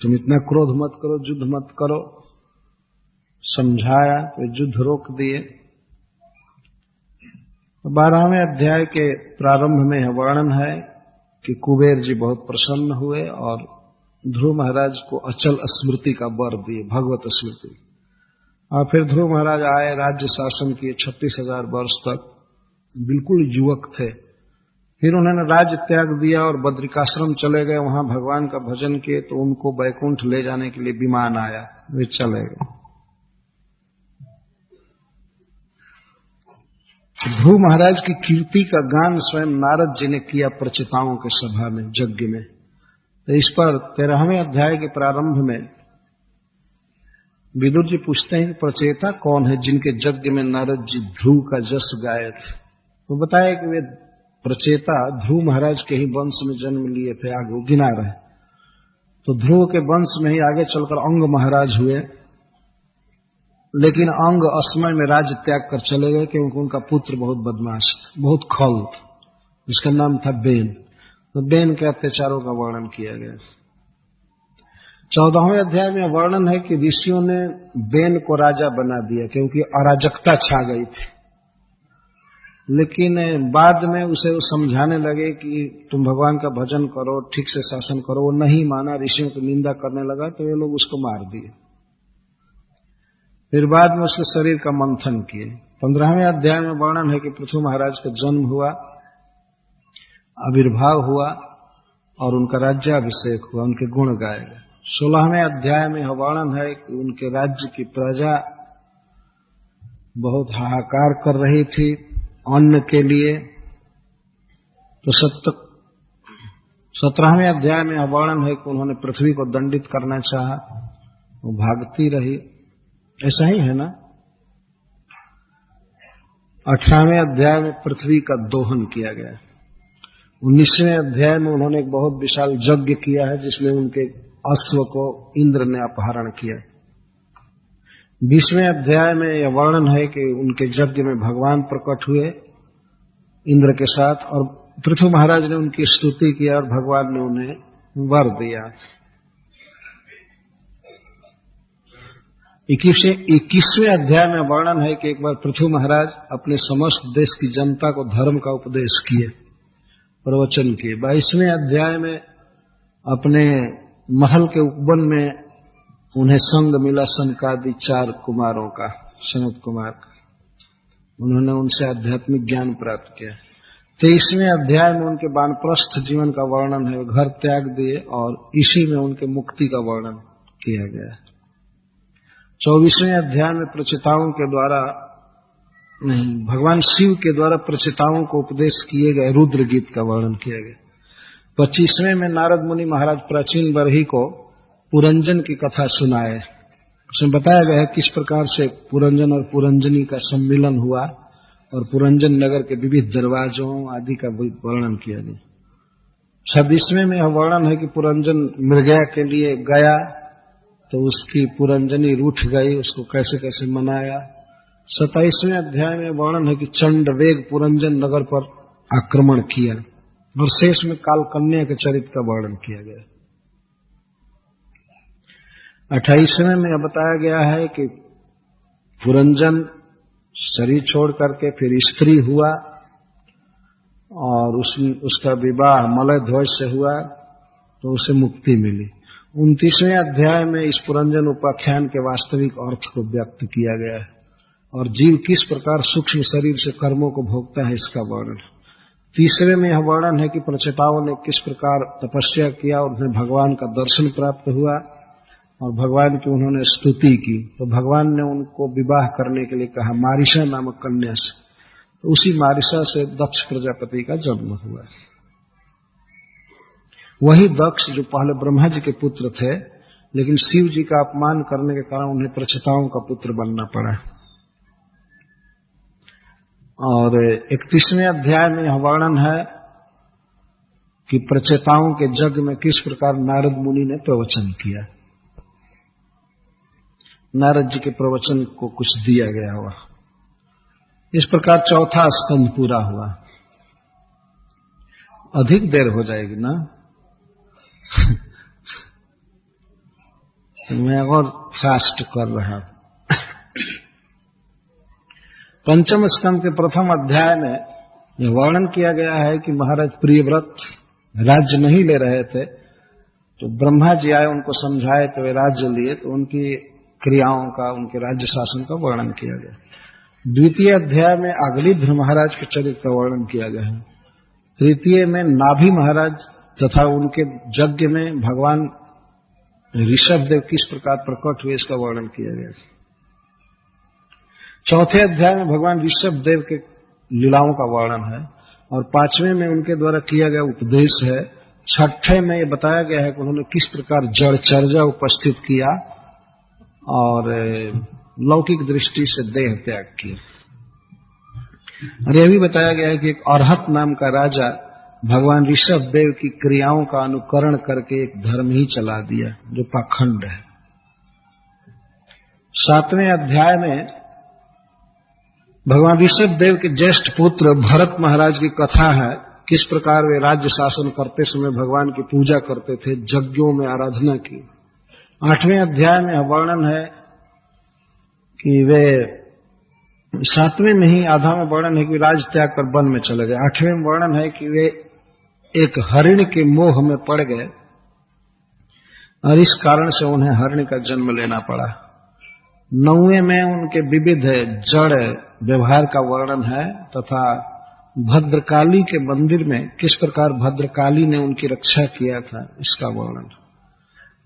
तुम इतना क्रोध मत करो, युद्ध मत करो, समझाया तो युद्ध रोक दिए। 12वें अध्याय के प्रारंभ में यह वर्णन है कि कुबेर जी बहुत प्रसन्न हुए और ध्रुव महाराज को अचल स्मृति का वर दिए, भगवत स्मृति। और फिर ध्रुव महाराज आए, राज्य शासन किए 36,000 वर्ष तक, बिल्कुल युवक थे। फिर उन्होंने राज्य त्याग दिया और बद्रिकाश्रम चले गए, वहां भगवान का भजन किए, तो उनको बैकुंठ ले जाने के लिए विमान आया, वे चले गए। ध्रुव महाराज की कीर्ति का गान स्वयं नारद जी ने किया प्रचेताओं के सभा में, यज्ञ में। तो इस पर 13वें अध्याय के प्रारंभ में विदुर जी पूछते हैं कि प्रचेता कौन है जिनके यज्ञ में नारद जी ध्रुव का जस गाए थे। तो बताया कि वे प्रचेता ध्रुव महाराज के ही वंश में जन्म लिए थे, आगे वो गिना रहे। तो ध्रुव के वंश में ही आगे चलकर अंग महाराज हुए, लेकिन अंग असमय में राज्य त्याग कर चले गए क्योंकि उनका पुत्र बहुत बदमाश, बहुत खल, जिसका नाम था बेन। तो बेन के अत्याचारों का वर्णन किया गया। 14वें अध्याय में वर्णन है कि ऋषियों ने बेन को राजा बना दिया क्योंकि अराजकता छा गई थी, लेकिन बाद में उसे वो समझाने लगे कि तुम भगवान का भजन करो, ठीक से शासन करो। वो नहीं माना, ऋषियों की निंदा करने लगा, तो ये लोग उसको मार दिए। फिर बाद में उसके शरीर का मंथन किए। 15वें अध्याय में वर्णन है कि पृथु महाराज का जन्म हुआ, आविर्भाव हुआ और उनका राज्याभिषेक हुआ, उनके गुण गाए गए। 16वें अध्याय में वर्णन है कि उनके राज्य की प्रजा बहुत हाहाकार कर रही थी अन्न के लिए। तो 17वें अध्याय में वर्णन है कि उन्होंने पृथ्वी को दंडित करना चाहा, वो भागती रही। ऐसा ही है ना। 18वें अध्याय में पृथ्वी का दोहन किया गया। 19वें अध्याय में उन्होंने एक बहुत विशाल यज्ञ किया है जिसमें उनके अश्व को इंद्र ने अपहरण किया। 20वें अध्याय में यह वर्णन है कि उनके यज्ञ में भगवान प्रकट हुए इंद्र के साथ और पृथु महाराज ने उनकी स्तुति की और भगवान ने उन्हें वर दिया। 21वें अध्याय में वर्णन है कि एक बार पृथु महाराज अपने समस्त देश की जनता को धर्म का उपदेश किए, प्रवचन किए। 22वें अध्याय में अपने महल के उपवन में उन्हें संग मिला सनकादि 4 कुमारों का, सनत कुमार का। उन्होंने उनसे आध्यात्मिक ज्ञान प्राप्त किया। 23वें अध्याय में उनके वानप्रस्थ जीवन का वर्णन है, घर त्याग दिए और इसी में उनके मुक्ति का वर्णन किया गया। 24वें अध्याय में प्रचेताओं के द्वारा भगवान शिव के द्वारा प्रचेताओं को उपदेश किए गए रुद्र गीत का वर्णन किया गया। 25वें में नारद मुनि महाराज प्राचीन बरही को पुरंजन की कथा सुनाए। उसमें बताया गया है किस प्रकार से पुरंजन और पुरंजनी का सम्मिलन हुआ और पुरंजन नगर के विविध दरवाजों आदि का वर्णन किया गया। 26वें में यह वर्णन है कि पुरंजन मृगया के लिए गया तो उसकी पुरंजनी रूठ गई, उसको कैसे कैसे मनाया। 27वें अध्याय में वर्णन है कि चंडवेग पुरंजन नगर पर आक्रमण किया और शेष में कालकन्या के चरित्र का वर्णन किया गया। 28वें में यह बताया गया है कि पुरंजन शरीर छोड़ करके फिर स्त्री हुआ और उसका विवाह मलय ध्वज से हुआ तो उसे मुक्ति मिली। 29वें अध्याय में इस पुरंजन उपाख्यान के वास्तविक अर्थ को व्यक्त किया गया है और जीव किस प्रकार सूक्ष्म शरीर से कर्मों को भोगता है इसका वर्णन। 3रे में यह वर्णन है कि प्रचेताओं ने किस प्रकार तपस्या किया और उन्हें भगवान का दर्शन प्राप्त हुआ और भगवान की उन्होंने स्तुति की, तो भगवान ने उनको विवाह करने के लिए कहा मारिशा नामक कन्या से। तो उसी मारिशा से दक्ष प्रजापति का जन्म हुआ। वही दक्ष जो पहले ब्रह्मा जी के पुत्र थे, लेकिन शिव जी का अपमान करने के कारण उन्हें प्रचेताओं का पुत्र बनना पड़ा। और 31वें अध्याय में यह वर्णन है कि प्रचेताओं के यज्ञ में किस प्रकार नारद मुनि ने प्रवचन किया। नारद जी के प्रवचन को कुछ दिया गया हुआ। इस प्रकार चौथा स्कंद पूरा हुआ। अधिक देर हो जाएगी ना मैं और फास्ट कर रहा हूं। पंचम स्कंद के प्रथम अध्याय में यह वर्णन किया गया है कि महाराज प्रियव्रत राज्य नहीं ले रहे थे, तो ब्रह्मा जी आए, उनको समझाए तो वे राज्य लिए, तो उनकी क्रियाओं का, उनके राज्य शासन का वर्णन किया गया। द्वितीय अध्याय में अगलिध्र महाराज के चरित्र का वर्णन किया गया है। तृतीय में नाभि महाराज तथा उनके यज्ञ में भगवान ऋषभ देव किस प्रकार प्रकट हुए इसका वर्णन किया गया। चौथे अध्याय में भगवान ऋषभ देव के लीलाओं का वर्णन है और 5वें में उनके द्वारा किया गया उपदेश है। 6ठे में ये बताया गया है कि उन्होंने किस प्रकार जड़ चर्चा उपस्थित किया और लौकिक दृष्टि से देह त्याग किया। और यह भी बताया गया है कि एक अर्हत नाम का राजा भगवान ऋषभ देव की क्रियाओं का अनुकरण करके एक धर्म ही चला दिया जो पाखंड है। 7वें अध्याय में भगवान ऋषभ देव के ज्येष्ठ पुत्र भरत महाराज की कथा है, किस प्रकार वे राज्य शासन करते समय भगवान की पूजा करते थे, यज्ञों में आराधना की। 8वें अध्याय में वर्णन है कि वे 7वें में ही आधा में वर्णन है कि राज त्याग कर वन में चले गए। 8वें में वर्णन है कि वे एक हरिण के मोह में पड़ गए और इस कारण से उन्हें हरिण का जन्म लेना पड़ा। 9वें में उनके विविध जड़ व्यवहार का वर्णन है तथा भद्रकाली के मंदिर में किस प्रकार भद्रकाली ने उनकी रक्षा किया था इसका वर्णन।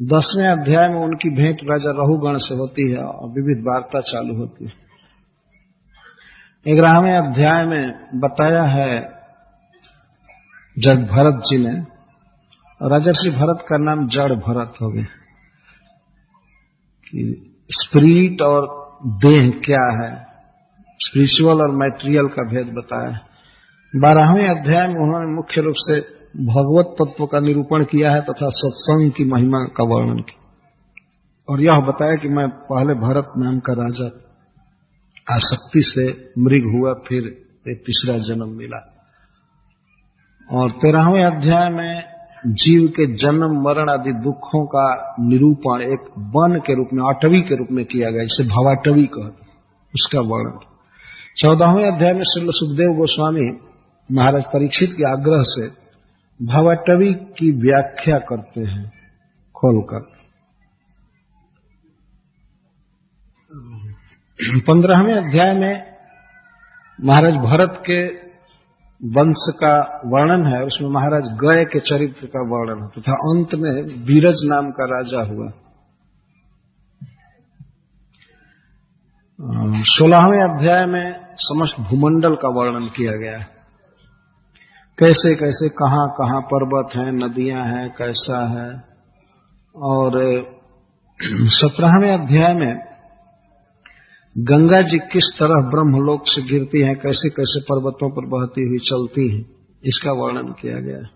10वें अध्याय में उनकी भेंट राजा रहुगण से होती है और विविध वार्ता चालू होती है। 11वें अध्याय में बताया है जड़ भरत जी ने, राजर्षि भरत का नाम जड़ भरत हो गया कि स्पिरिट और देह क्या है, स्पिरिचुअल और मैटेरियल का भेद बताया। 12वें अध्याय में उन्होंने मुख्य रूप से भगवत तत्व का निरूपण किया है तथा सत्संग की महिमा का वर्णन किया और यह बताया कि मैं पहले भरत नाम का राजा आसक्ति से मृग हुआ, फिर एक तीसरा जन्म मिला। और 13वें अध्याय में जीव के जन्म मरण आदि दुखों का निरूपण एक वन के रूप में, अटवी के रूप में किया गया, जिसे भवाटवी कहते, उसका वर्णन। 14वें अध्याय में श्री सुखदेव गोस्वामी महाराज परीक्षित के आग्रह से भवाटवी की व्याख्या करते हैं खोलकर। 15वें अध्याय में महाराज भरत के वंश का वर्णन है, उसमें महाराज गय के चरित्र का वर्णन है तथा अंत में बीरज नाम का राजा हुआ। 16वें अध्याय में समस्त भूमंडल का वर्णन किया गया है, कैसे कैसे कहां कहां पर्वत हैं, नदियां हैं, कैसा है। और 17वें अध्याय में गंगा जी किस तरह ब्रह्मलोक से गिरती हैं, कैसे कैसे पर्वतों पर बहती हुई चलती हैं, इसका वर्णन किया गया है।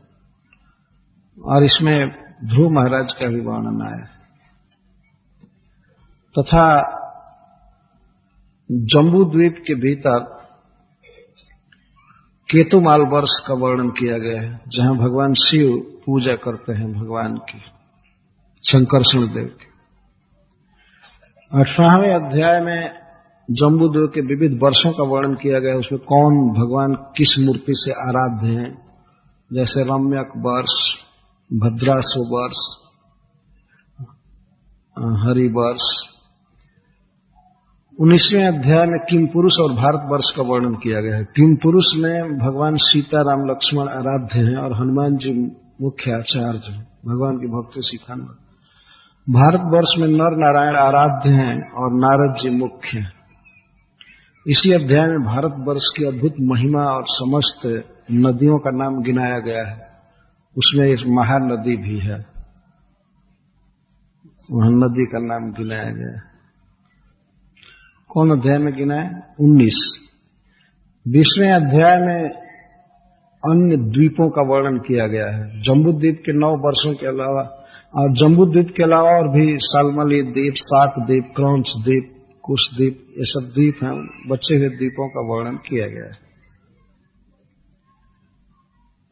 और इसमें ध्रुव महाराज का भी वर्णन आया तथा जम्बू द्वीप के भीतर केतुमाल वर्ष का वर्णन किया गया है, जहां भगवान शिव पूजा करते हैं भगवान की, शंकरषण देव की। 18वें अध्याय में जम्बूद्वीप के विविध वर्षों का वर्णन किया गया। उसमें कौन भगवान किस मूर्ति से आराध्य हैं, जैसे रम्यक वर्ष, भद्रासु वर्ष, हरि वर्ष। 19वें अध्याय में किम पुरुष और भारत वर्ष का वर्णन किया गया है। किम पुरुष में भगवान सीता, राम, लक्ष्मण आराध्य हैं और हनुमान जी मुख्य आचार्य हैं, भगवान की भक्ति सिखाने वाले। भारत वर्ष में नर नारायण आराध्य हैं और नारद जी मुख्य हैं। इसी अध्याय में भारत वर्ष की अद्भुत महिमा और समस्त नदियों का नाम गिनाया गया है। उसमें एक महानदी भी है, वह नदी का नाम गिनाया गया है। कौन अध्याय में गिना है? 19। 20वें अध्याय में अन्य द्वीपों का वर्णन किया गया है। जम्बूद्वीप के 9 वर्षों के अलावा और जम्बूद्वीप के अलावा और भी सालमली द्वीप, साक द्वीप, क्रौंच द्वीप, कुश द्वीप, ये सब द्वीप हैं। बचे हुए द्वीपों का वर्णन किया गया है।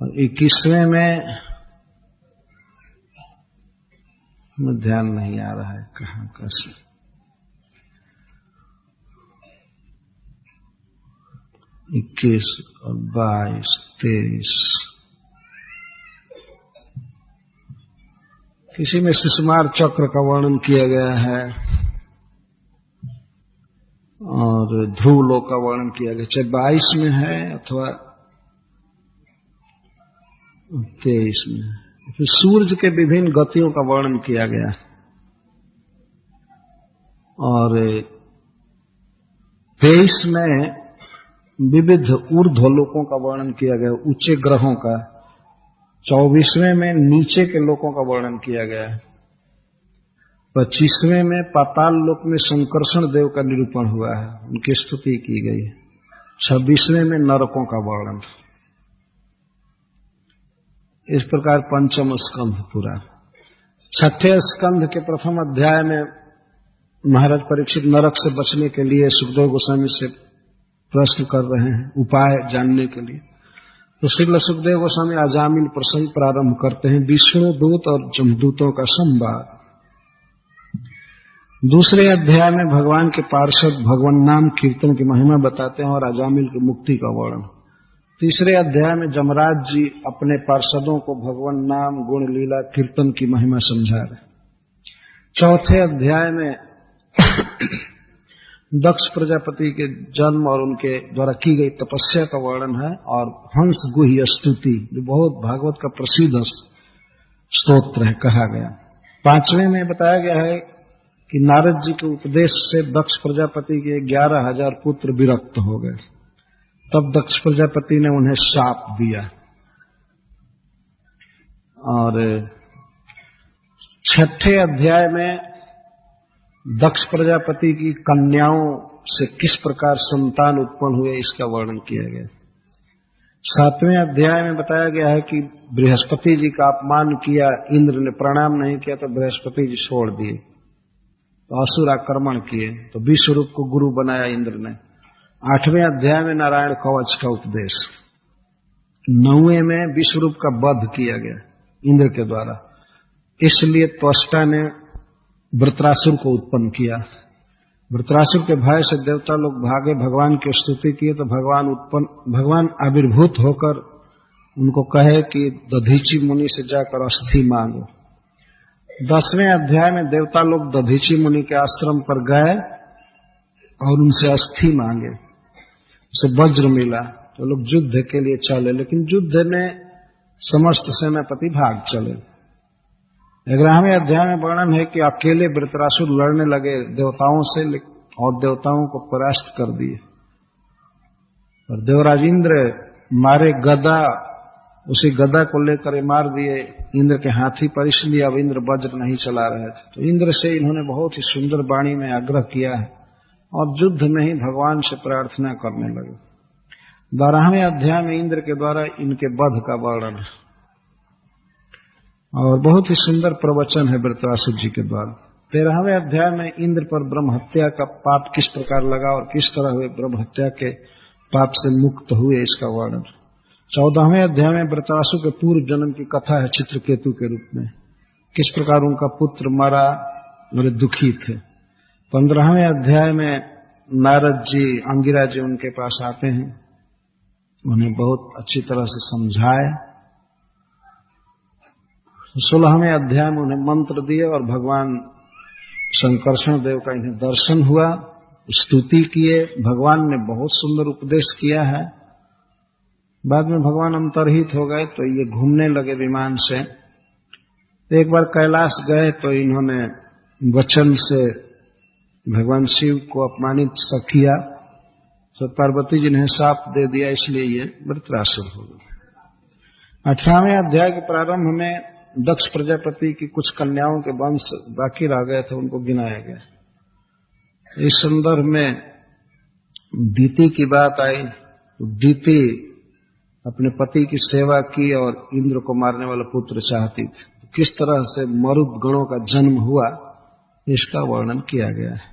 और 21वें में ध्यान नहीं आ रहा है कहां कैसे। 21 और 22, 23 किसी में शिशुमार चक्र का वर्णन किया गया है और ध्रुव लोक का वर्णन किया गया, चाहे 22 में है अथवा 23 में। फिर सूर्य के विभिन्न गतियों का वर्णन किया गया और 23 में विविध ऊर्ध्वलोकों का वर्णन किया गया, ऊंचे ग्रहों का। 24वें में नीचे के लोकों का वर्णन किया गया है। 25वें में पाताल लोक में संकर्षण देव का निरूपण हुआ है, उनकी स्तुति की गई है। 26वें में नरकों का वर्णन। इस प्रकार पंचम स्कंध पूरा। 6ठे स्कंध के प्रथम अध्याय में महाराज परीक्षित नरक से बचने के लिए सुखदेव गोस्वामी से प्रश्न कर रहे हैं, उपाय जानने के लिए। तो श्रील सुखदेव गोस्वामी अजामिल प्रसंग प्रारंभ करते हैं, विष्णु दूत और जमदूतों का संवाद। दूसरे अध्याय में भगवान के पार्षद भगवान नाम कीर्तन की महिमा बताते हैं और अजामिल की मुक्ति का वर्णन। तीसरे अध्याय में जमराज जी अपने पार्षदों को भगवान नाम, गुण, लीला, कीर्तन की महिमा समझा रहे। चौथे अध्याय में दक्ष प्रजापति के जन्म और उनके द्वारा की गई तपस्या का वर्णन है और हंस गुह्य स्तुति, जो बहुत भागवत का प्रसिद्ध स्तोत्र है, कहा गया। 5वें में बताया गया है कि नारद जी के उपदेश से दक्ष प्रजापति के 11,000 पुत्र विरक्त हो गए। तब दक्ष प्रजापति ने उन्हें शाप दिया। और 6ठे अध्याय में दक्ष प्रजापति की कन्याओं से किस प्रकार संतान उत्पन्न हुए इसका वर्णन किया गया। 7वें अध्याय में बताया गया है कि बृहस्पति जी का अपमान किया, इंद्र ने प्रणाम नहीं किया तो बृहस्पति जी छोड़ दिए, तो असुर आक्रमण किए, तो विश्वरूप को गुरु बनाया इंद्र ने। 8वें अध्याय में नारायण कवच का उपदेश। 9वें में विश्वरूप का वध किया गया इंद्र के द्वारा, इसलिए त्वष्टा ने वृत्रासुर को उत्पन्न किया। वृत्रासुर के भय से देवता लोग भागे, भगवान की स्तुति किए तो भगवान आविर्भूत होकर उनको कहे कि दधीची मुनि से जाकर अस्थि मांगो। 10वें अध्याय में देवता लोग दधीची मुनि के आश्रम पर गए और उनसे अस्थि मांगे, उसे वज्र मिला, तो लोग युद्ध के लिए चले, लेकिन युद्ध में समस्त सेनापति भाग चले। 11वें अध्याय में वर्णन है कि अकेले वृत्रासुर लड़ने लगे देवताओं से और देवताओं को परास्त कर दिए। और देवराज इंद्र मारे गदा, उसी गदा को लेकर मार दिए इंद्र के हाथी पर, इसलिए अब इंद्र वज्र नहीं चला रहे थे। तो इंद्र से इन्होंने बहुत ही सुंदर वाणी में आग्रह किया है और युद्ध में ही भगवान से प्रार्थना करने लगे। 12वें अध्याय में इंद्र के द्वारा इनके वध का वर्णन है और बहुत ही सुंदर प्रवचन है वृत्रासुर जी के द्वारा। 13वें अध्याय में इंद्र पर ब्रह्म हत्या का पाप किस प्रकार लगा और किस तरह हुए ब्रह्म हत्या के पाप से मुक्त हुए इसका वर्णन। 14वें अध्याय में वृत्रासुर के पूर्व जन्म की कथा है चित्रकेतु के रूप में, किस प्रकार उनका पुत्र मरा और दुखी थे। 15वें अध्याय में नारद जी, अंगिरा जी उनके पास आते हैं, उन्हें बहुत अच्छी तरह से समझाए। 16वें अध्याय में उन्हें मंत्र दिए और भगवान शंकरषण देव का इन्हें दर्शन हुआ, स्तुति किए। भगवान ने बहुत सुंदर उपदेश किया है। बाद में भगवान अंतर्हित हो गए तो ये घूमने लगे विमान से। एक बार कैलाश गए तो इन्होंने वचन से भगवान शिव को अपमानित सा किया, तो पार्वती जी ने शाप दे दिया, इसलिए ये वृत्रासुर हो गए। 18वें अध्याय के प्रारंभ में दक्ष प्रजापति की कुछ कन्याओं के वंश बाकी रह गए थे, उनको गिनाया गया। इस संदर्भ में दीति की बात आई। दीति अपने पति की सेवा की और इंद्र को मारने वाला पुत्र चाहती थी। किस तरह से मरुद गणों का जन्म हुआ, इसका वर्णन किया गया है।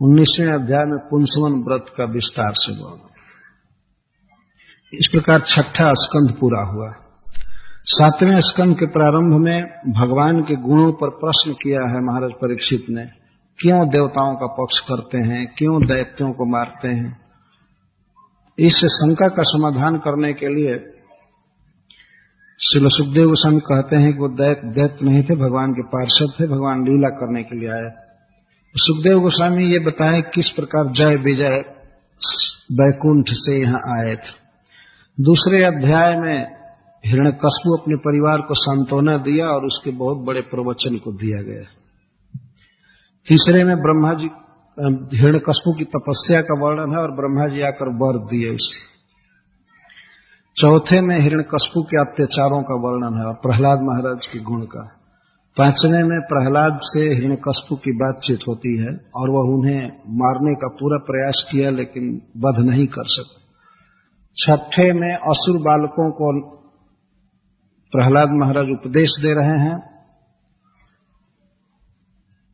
19वें अध्याय में पुंसवन व्रत का विस्तार से वर्णन। इस प्रकार 6ठा स्कंध पूरा हुआ। 7वें स्कंध के प्रारंभ में भगवान के गुणों पर प्रश्न किया है महाराज परीक्षित ने। क्यों देवताओं का पक्ष करते हैं, क्यों दैत्यों को मारते हैं। इस शंका का समाधान करने के लिए श्रील सुखदेव गोस्वामी कहते हैं कि वो दैत्य नहीं थे, भगवान के पार्षद थे, भगवान लीला करने के लिए आए। सुखदेव गोस्वामी ये बताए किस प्रकार जय विजय वैकुंठ से यहाँ आए थे। दूसरे अध्याय में हिरण्यकश्यप अपने परिवार को सांत्वना दिया और उसके बहुत बड़े प्रवचन को दिया गया। तीसरे में ब्रह्मा जी हिरण्यकश्यप की तपस्या का वर्णन है और ब्रह्मा जी आकर वर दिए उसे। चौथे में हिरण्यकश्यप के अत्याचारों का वर्णन है और प्रहलाद महाराज के गुण का। 5वें में प्रहलाद से हिरण्यकश्यप की बातचीत होती है और वह उन्हें मारने का पूरा प्रयास किया लेकिन वध नहीं कर सके। 6ठे में असुर बालकों को प्रहलाद महाराज उपदेश दे रहे हैं।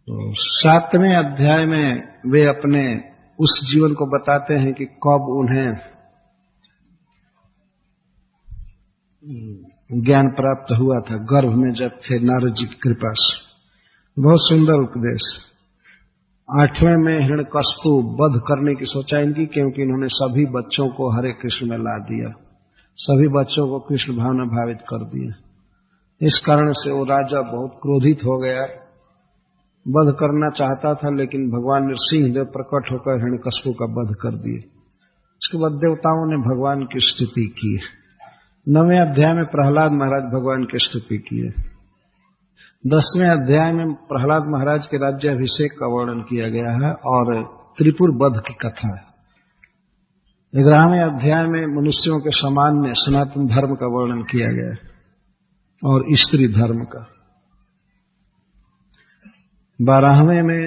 तो 7वें अध्याय में वे अपने उस जीवन को बताते हैं कि कब उन्हें ज्ञान प्राप्त हुआ था, गर्भ में जब थे नारद जी की कृपा से। बहुत सुंदर उपदेश। 8वें में हिरण्यकश्यप वध करने की सोचा इनकी, क्योंकि इन्होंने सभी बच्चों को हरे कृष्ण में ला दिया, सभी बच्चों को कृष्ण भाव में भावित कर दिया। इस कारण से वो राजा बहुत क्रोधित हो गया, वध करना चाहता था, लेकिन भगवान नृसिंहदेव प्रकट होकर हिरण्यकश्यप का वध कर दिए। इसके बाद देवताओं ने भगवान की स्तुति की। 9वें अध्याय में प्रहलाद महाराज भगवान की स्तुति किए। 10वें अध्याय में प्रहलाद महाराज के राज्याभिषेक का वर्णन किया गया है और त्रिपुर वध की कथा है। 11वें अध्याय में मनुष्यों के सामान्य सनातन धर्म का वर्णन किया गया है और स्त्री धर्म का। 12वें में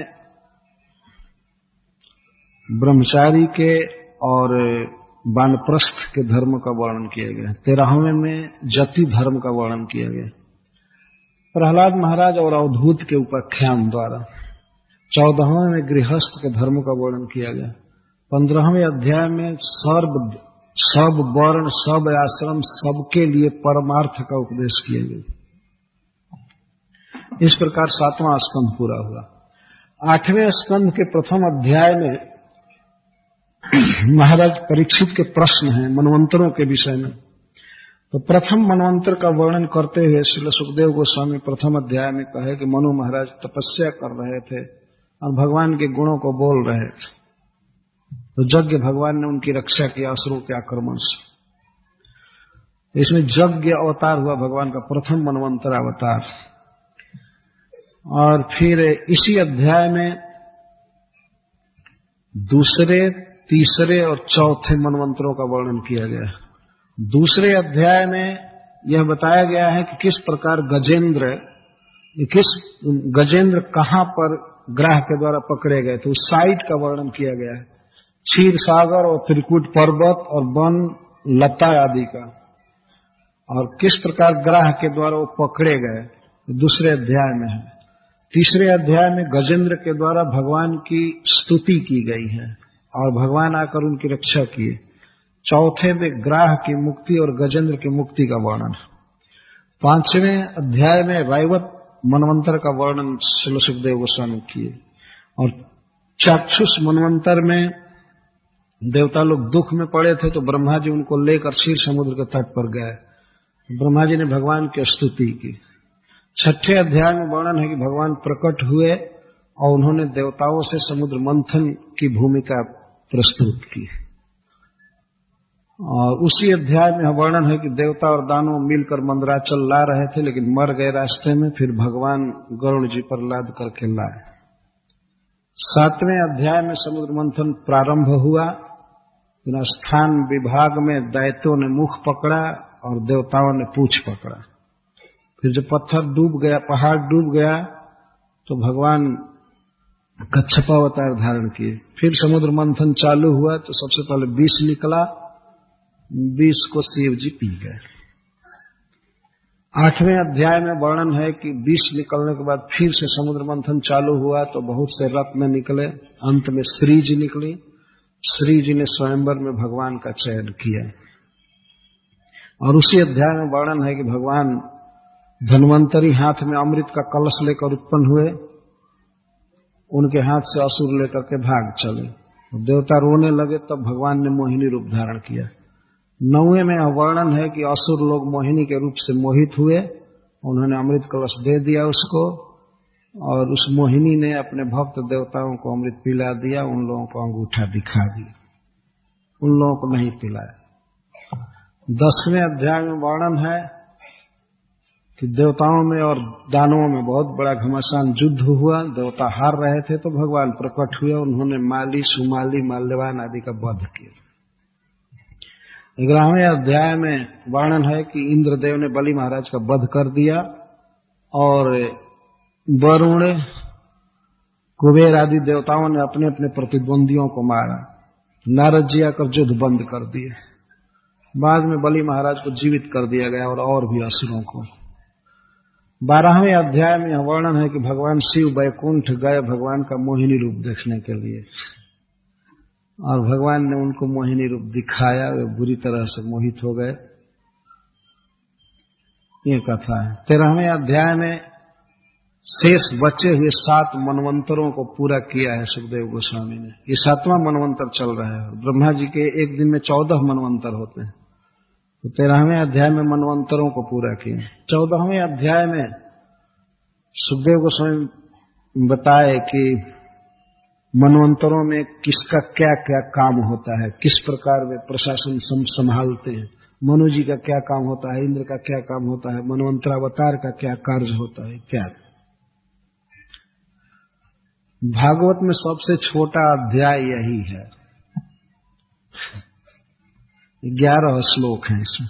ब्रह्मचारी के और वानप्रस्थ के धर्म का वर्णन किया गया। 13वें में जति धर्म का वर्णन किया गया प्रहलाद महाराज और अवधूत के उपाख्यान द्वारा। 14वें में गृहस्थ के धर्म का वर्णन किया गया। 15वें अध्याय में सब वर्ण, सब आश्रम, सबके लिए परमार्थ का उपदेश किया गया। इस प्रकार 7वां स्कंध पूरा हुआ। 8वें स्कंध के प्रथम अध्याय में महाराज परीक्षित के प्रश्न हैं मनवंतरों के विषय में। तो प्रथम मनवंतर का वर्णन करते हुए श्रील सुखदेव गोस्वामी प्रथम अध्याय में कहे कि मनु महाराज तपस्या कर रहे थे और भगवान के गुणों को बोल रहे थे, तो यज्ञ भगवान ने उनकी रक्षा की असुरों के आक्रमण से। इसमें यज्ञ अवतार हुआ भगवान का प्रथम मनवंतर अवतार। और फिर इसी अध्याय में दूसरे, तीसरे और चौथे मनवंतरों का वर्णन किया गया है। दूसरे अध्याय में यह बताया गया है कि किस प्रकार गजेंद्र कहां पर ग्रह के द्वारा पकड़े गए थे, उस साइट का वर्णन किया गया है। क्षीर सागर और त्रिकूट पर्वत और वन लता आदि का, और किस प्रकार ग्रह के द्वारा वो पकड़े गए दूसरे अध्याय में है। तीसरे अध्याय में गजेंद्र के द्वारा भगवान की स्तुति की गई है और भगवान आकर उनकी रक्षा किए। चौथे में ग्राह की मुक्ति और गजेंद्र की मुक्ति का वर्णन। 5वें अध्याय में रायवत मनवंतर का वर्णन श्रील सुखदेव गोस्वामी किए और चाक्षुष मनवंतर में देवता लोग दुख में पड़े थे तो ब्रह्मा जी उनको लेकर क्षीर समुद्र के तट पर गए। ब्रह्मा जी ने भगवान की स्तुति की। 6ठे अध्याय में वर्णन है कि भगवान प्रकट हुए और उन्होंने देवताओं से समुद्र मंथन की भूमिका प्रस्तुत की। और उसी अध्याय में वर्णन है कि देवता और दानव मिलकर मंदराचल ला रहे थे, लेकिन मर गए रास्ते में। फिर भगवान गरुड़ जी पर लाद करके लाए। 7वें अध्याय में समुद्र मंथन प्रारंभ हुआ। स्थान विभाग में दैत्यों ने मुख पकड़ा और देवताओं ने पूंछ पकड़ा। फिर जब पत्थर डूब गया, पहाड़ डूब गया, तो भगवान कच्छपावतार धारण किए। फिर समुद्र मंथन चालू हुआ तो सबसे पहले विष निकला, विष को शिव जी पी गए। 8वें अध्याय में वर्णन है कि विष निकलने के बाद फिर से समुद्र मंथन चालू हुआ तो बहुत से रत्न निकले। अंत में श्री जी निकली। श्री जी ने स्वयंवर में भगवान का चयन किया। और उसी अध्याय में वर्णन है कि भगवान धन्वंतरी हाथ में अमृत का कलश लेकर उत्पन्न हुए। उनके हाथ से असुर लेकर के भाग चले। देवता रोने लगे तब भगवान ने मोहिनी रूप धारण किया। 9वें में वर्णन है कि असुर लोग मोहिनी के रूप से मोहित हुए। उन्होंने अमृत कलश दे दिया उसको, और उस मोहिनी ने अपने भक्त देवताओं को अमृत पिला दिया। उन लोगों को अंगूठा दिखा दिया, उन लोगों को नहीं पिलाया। 10वें अध्याय में वर्णन है कि देवताओं में और दानवों में बहुत बड़ा घमासान युद्ध हुआ। देवता हार रहे थे तो भगवान प्रकट हुए। उन्होंने माली, सुमाली, माल्यवान आदि का वध किया। 11वें अध्याय में वर्णन है कि इंद्रदेव ने बलि महाराज का वध कर दिया और वरुण, कुबेर आदि देवताओं ने अपने अपने प्रतिद्वंदियों को मारा। नारद जी आकर युद्ध बंद कर दिए। बाद में बलि महाराज को जीवित कर दिया गया और भी असुरों को। 12वें अध्याय में यह वर्णन है कि भगवान शिव वैकुंठ गए भगवान का मोहिनी रूप देखने के लिए, और भगवान ने उनको मोहिनी रूप दिखाया। वे बुरी तरह से मोहित हो गए। ये कथा है। 13वें अध्याय में शेष बचे हुए 7 मनवंतरों को पूरा किया है सुखदेव गोस्वामी ने। ये 7वां मनवंतर चल रहा है। ब्रह्मा जी के एक दिन में 14 मनवंतर होते हैं, तो 13वें अध्याय में मनवंतरों को पूरा किया। 14वें अध्याय में सुखदेव गोस्वामी बताए कि मनवंतरों में किसका क्या क्या काम होता है, किस प्रकार वे प्रशासन संभालते हैं। मनु जी का क्या काम होता है, इंद्र का क्या काम होता है, मनवंतरावतार का क्या कार्य होता है इत्यादि। भागवत में सबसे छोटा अध्याय यही है। 11 श्लोक हैं इसमें।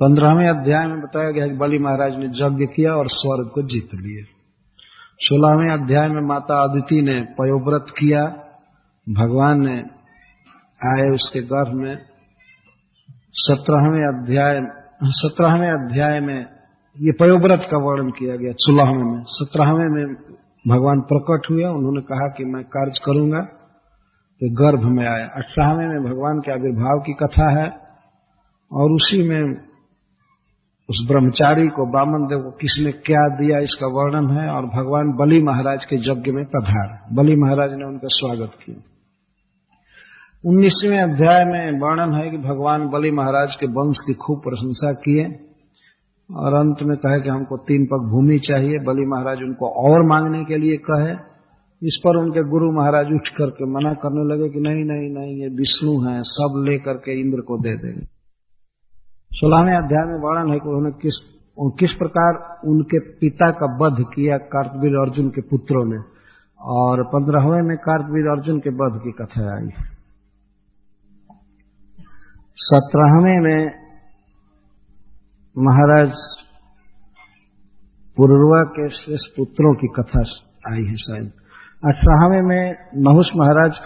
15वें अध्याय में बताया गया कि बलि महाराज ने यज्ञ किया और स्वर्ग को जीत लिए। 16वें अध्याय में माता अदिति ने पयोव्रत किया, भगवान ने आए उसके गर्भ में। 17वें अध्याय में ये पयोव्रत का वर्णन किया गया। 16वें में 17वें में भगवान प्रकट हुए। उन्होंने कहा कि मैं कार्य करूंगा, तो गर्भ में आए। 18वें में भगवान के आविर्भाव की कथा है, और उसी में उस ब्रह्मचारी को, वामन देव को किसने क्या दिया इसका वर्णन है। और भगवान बलि महाराज के यज्ञ में पधारे, बलि महाराज ने उनका स्वागत किया। 19वें अध्याय में वर्णन है कि भगवान बलि महाराज के वंश की खूब प्रशंसा किए, और अंत में कहे कि हमको 3 पग भूमि चाहिए। बलि महाराज उनको और मांगने के लिए कहे। इस पर उनके गुरु महाराज उठ करके मना करने लगे कि नहीं नहीं नहीं, ये विष्णु हैं, सब लेकर के इंद्र को दे देंगे। 16वें अध्याय में वर्णन है कि उन्होंने किस प्रकार उनके पिता का वध किया कार्तवीर अर्जुन के पुत्रों ने, और 15वें में कार्तवीर अर्जुन के वध की कथा आई। 17वें में महाराज पुरुरवा के शेष पुत्रों की कथा आई है शायद। 18वें में नहुष महाराज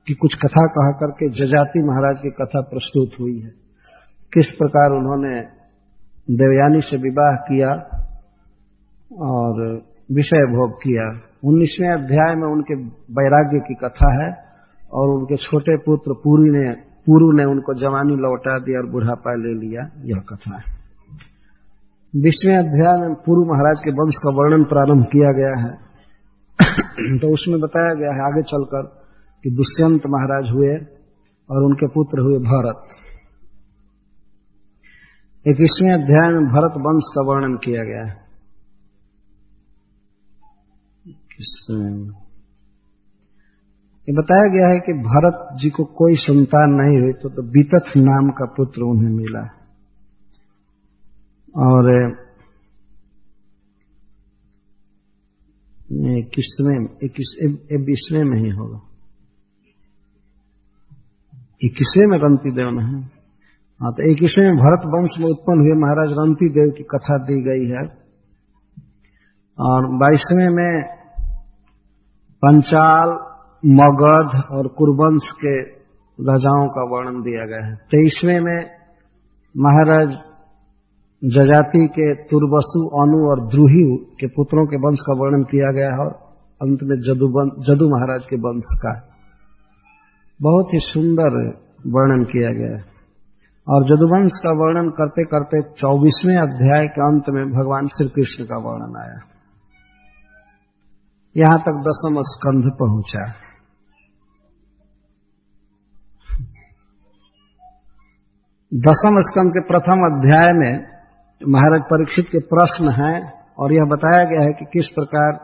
की कुछ कथा कहा करके जजाति महाराज की कथा प्रस्तुत हुई है, किस प्रकार उन्होंने देवयानी से विवाह किया और विषय भोग किया। 19वें अध्याय में उनके वैराग्य की कथा है, और उनके छोटे पुत्र पुरु ने उनको जवानी लौटा दिया और बुढ़ापा ले लिया, यह कथा है। 20वें अध्याय में पुरु महाराज के वंश का वर्णन प्रारंभ किया गया है। तो उसमें बताया गया है आगे चलकर कि दुष्यंत महाराज हुए और उनके पुत्र हुए भरत। 21वें अध्याय में भरत वंश का वर्णन किया गया है। ये बताया गया है कि भरत जी को कोई संतान नहीं हुई तो वितथ नाम का पुत्र उन्हें मिला। और 21वें में ही होगा, 21वें में रंती देव में है। हाँ, तो 21वें में भरत वंश में उत्पन्न हुए महाराज रंती देव की कथा दी गई है। और 22वें में पंचाल, मगध और कुरुवंश के राजाओं का वर्णन दिया गया है। 23वें में महाराज जजाति के तुर्वसु, अनु और द्रुहि के पुत्रों के वंश का वर्णन किया गया है। और अंत में जदु महाराज के वंश का बहुत ही सुंदर वर्णन किया गया है। और जदुवंश का वर्णन करते करते 24वें अध्याय के अंत में भगवान श्री कृष्ण का वर्णन आया। यहां तक 10वां स्कंध पहुंचा। दसम स्कंद के प्रथम अध्याय में महाराज परीक्षित के प्रश्न हैं और यह बताया गया है कि किस प्रकार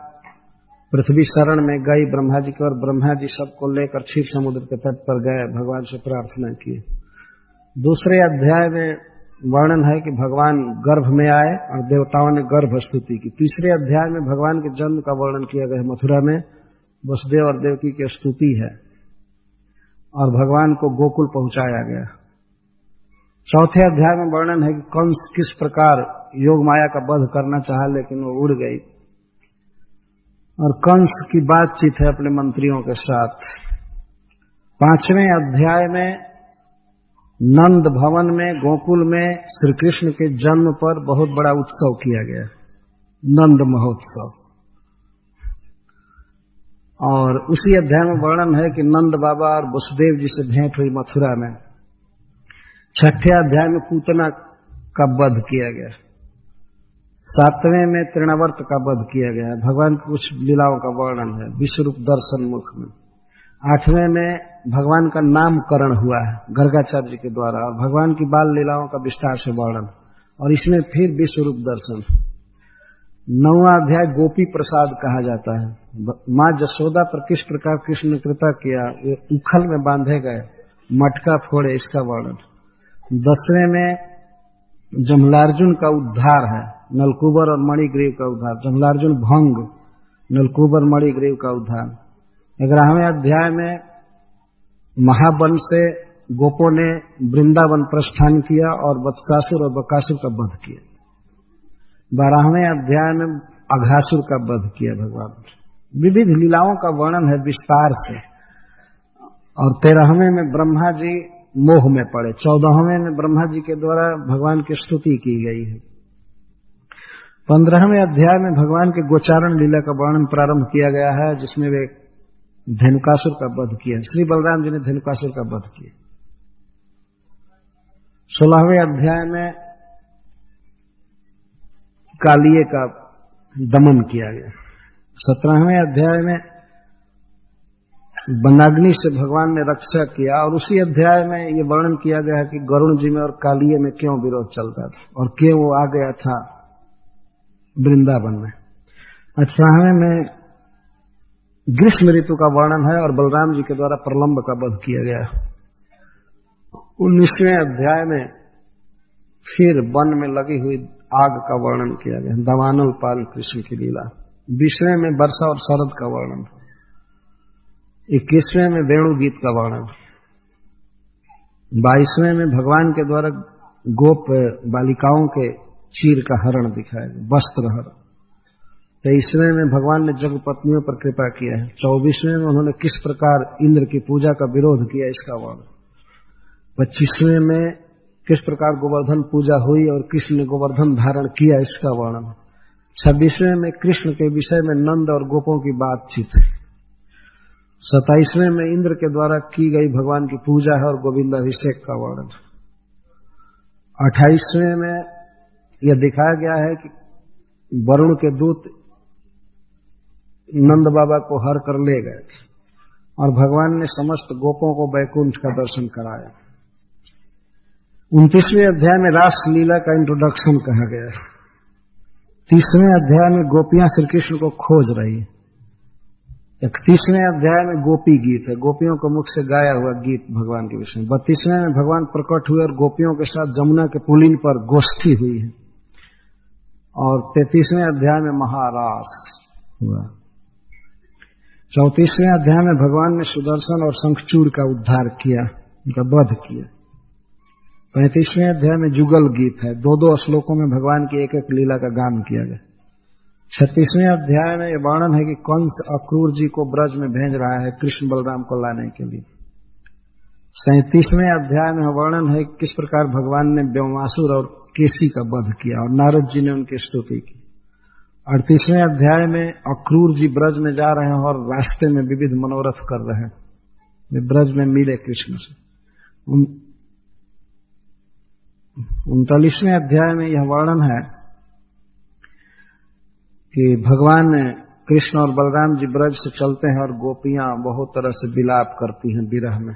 पृथ्वी शरण में गई ब्रह्मा जी की, और ब्रह्मा जी सबको लेकर क्षीर समुद्र के तट पर गए, भगवान से प्रार्थना की। दूसरे अध्याय में वर्णन है कि भगवान गर्भ में आए और देवताओं ने गर्भ स्तुति की। तीसरे अध्याय में भगवान के जन्म का वर्णन किया गया है। मथुरा में वसुदेव और देवकी की स्तुति है और भगवान को गोकुल पहुंचाया गया। चौथे अध्याय में वर्णन है कि कंस किस प्रकार योग माया का वध करना चाहा लेकिन वो उड़ गई, और कंस की बातचीत है अपने मंत्रियों के साथ। 5वें अध्याय में नंद भवन में गोकुल में श्री कृष्ण के जन्म पर बहुत बड़ा उत्सव किया गया, नंद महोत्सव। और उसी अध्याय में वर्णन है कि नंद बाबा और वसुदेव जी से भेंट हुई मथुरा में। 6ठे अध्याय में पूतना का वध किया गया। 7वें में तृणावर्त का वध किया गया है। भगवान की कुछ लीलाओं का वर्णन है विश्वरूप दर्शन मुख में। 8वें में भगवान का नामकरण हुआ है गर्गाचार्य जी के द्वारा, और भगवान की बाल लीलाओं का विस्तार से वर्णन, और इसमें फिर विश्वरूप दर्शन। 9वां अध्याय गोपी प्रसाद कहा जाता है। मां जसोदा पर किस प्रकार कृष्ण ने कृपा किया, वे उखल में बांधे गए, मटका फोड़े, इसका वर्णन। 10वें में जमलार्जुन का उद्धार है, नलकूबर और मणिग्रीव का उद्धार। जमलार्जुन भंग, नलकूबर मणिग्रीव का उद्धार। 11वें अध्याय में महावन से गोपों ने वृंदावन प्रस्थान किया और वत्सासुर और बकासुर का वध किया। 12वें अध्याय में अघासुर का वध किया भगवान। विविध लीलाओं का वर्णन है विस्तार से। और 13वें में ब्रह्मा जी मोह में पड़े। 14वें में ब्रह्मा जी के द्वारा भगवान की स्तुति की गई है। 15वें अध्याय में भगवान के गोचारण लीला का वर्णन प्रारंभ किया गया है, जिसमें वे धेनुकासुर का वध किया। श्री बलराम जी ने धेनुकासुर का वध किया। 16वें अध्याय में कालिये का दमन किया गया। 17वें अध्याय में वनाग्नि से भगवान ने रक्षा किया, और उसी अध्याय में ये वर्णन किया गया है कि गरुण जी में और कालिये में क्यों विरोध चलता था और क्यों वो आ गया था वृंदावन में। 18वें में ग्रीष्म ऋतु का वर्णन है और बलराम जी के द्वारा प्रलंब का वध किया गया। 19वें अध्याय में फिर वन में लगी हुई आग का वर्णन किया गया, दवानल पाल कृष्ण की लीला। 20वें में वर्षा और शरद का वर्णन। 21वें में वेणु गीत का वर्णन। 22वें में भगवान के द्वारा गोप बालिकाओं के चीर का हरण दिखाया गया, वस्त्र हरण। 23वें में भगवान ने जग पत्नियों पर कृपा किया है। 24वें में उन्होंने किस प्रकार इंद्र की पूजा का विरोध किया, इसका वर्णन। 25वें में किस प्रकार गोवर्धन पूजा हुई और कृष्ण ने गोवर्धन धारण किया, इसका वर्णन। 26वें में कृष्ण के विषय में नंद और गोपों की बातचीत। 27वें में इंद्र के द्वारा की गई भगवान की पूजा है और गोविंदाभिषेक का वर्णन। 28वें में यह दिखाया गया है कि वरुण के दूत नंद बाबा को हर कर ले गए और भगवान ने समस्त गोपों को बैकुंठ का दर्शन कराया। 29वें अध्याय में रास लीला का इंट्रोडक्शन कहा गया है। 30वें अध्याय में गोपियां श्री कृष्ण को खोज रही है। 31वें अध्याय में गोपी गीत है, गोपियों के मुख से गाया हुआ गीत भगवान के विषय में। 32वें में भगवान प्रकट हुए और गोपियों के साथ जमुना के पुलिन पर गोष्ठी हुई है। और 33वें अध्याय में महारास हुआ। 34वें अध्याय में भगवान ने सुदर्शन और शंखचूड़ का उद्धार किया, उनका वध किया। 35वें अध्याय में जुगल गीत है, 2-2 श्लोकों में भगवान की एक एक लीला का गान किया गया। 36वें अध्याय में यह वर्णन है कि कंस अक्रूर जी को ब्रज में भेज रहा है कृष्ण बलराम को लाने के लिए। 37वें अध्याय में वर्णन है किस प्रकार भगवान ने व्योमासुर और केसी का वध किया और नारद जी ने उनकी स्तुति की। 38वें अध्याय में अक्रूर जी ब्रज में जा रहे हैं और रास्ते में विविध मनोरथ कर रहे हैं, वे ब्रज में मिले कृष्ण से। 39वें अध्याय में यह वर्णन है कि भगवान कृष्ण और बलराम जी ब्रज से चलते हैं और गोपियां बहुत तरह से विलाप करती हैं विरह में,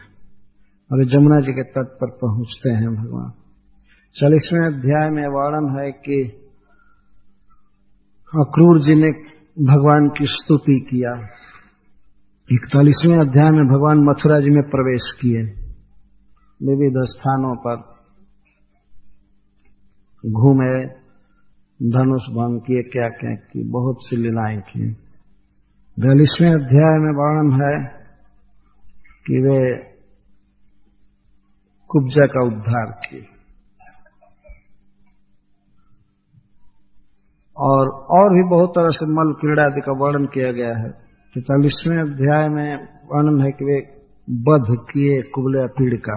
और जमुना जी के तट पर पहुंचते हैं भगवान। 40वें अध्याय में वर्णन है कि अक्रूर जी ने भगवान की स्तुति किया। 41वें अध्याय में भगवान मथुरा जी में प्रवेश किए, विविध स्थानों पर घूमे, धनुष भंग किए, क्या क्या की, बहुत सी लीलाएं की। 42वें अध्याय में वर्णन है कि वे कुब्जा का उद्धार किए। और भी बहुत तरह से मल क्रीड़ा आदि का वर्णन किया गया है। 43वें अध्याय में वर्णन है कि वे वध किए कुबले पीड़ का।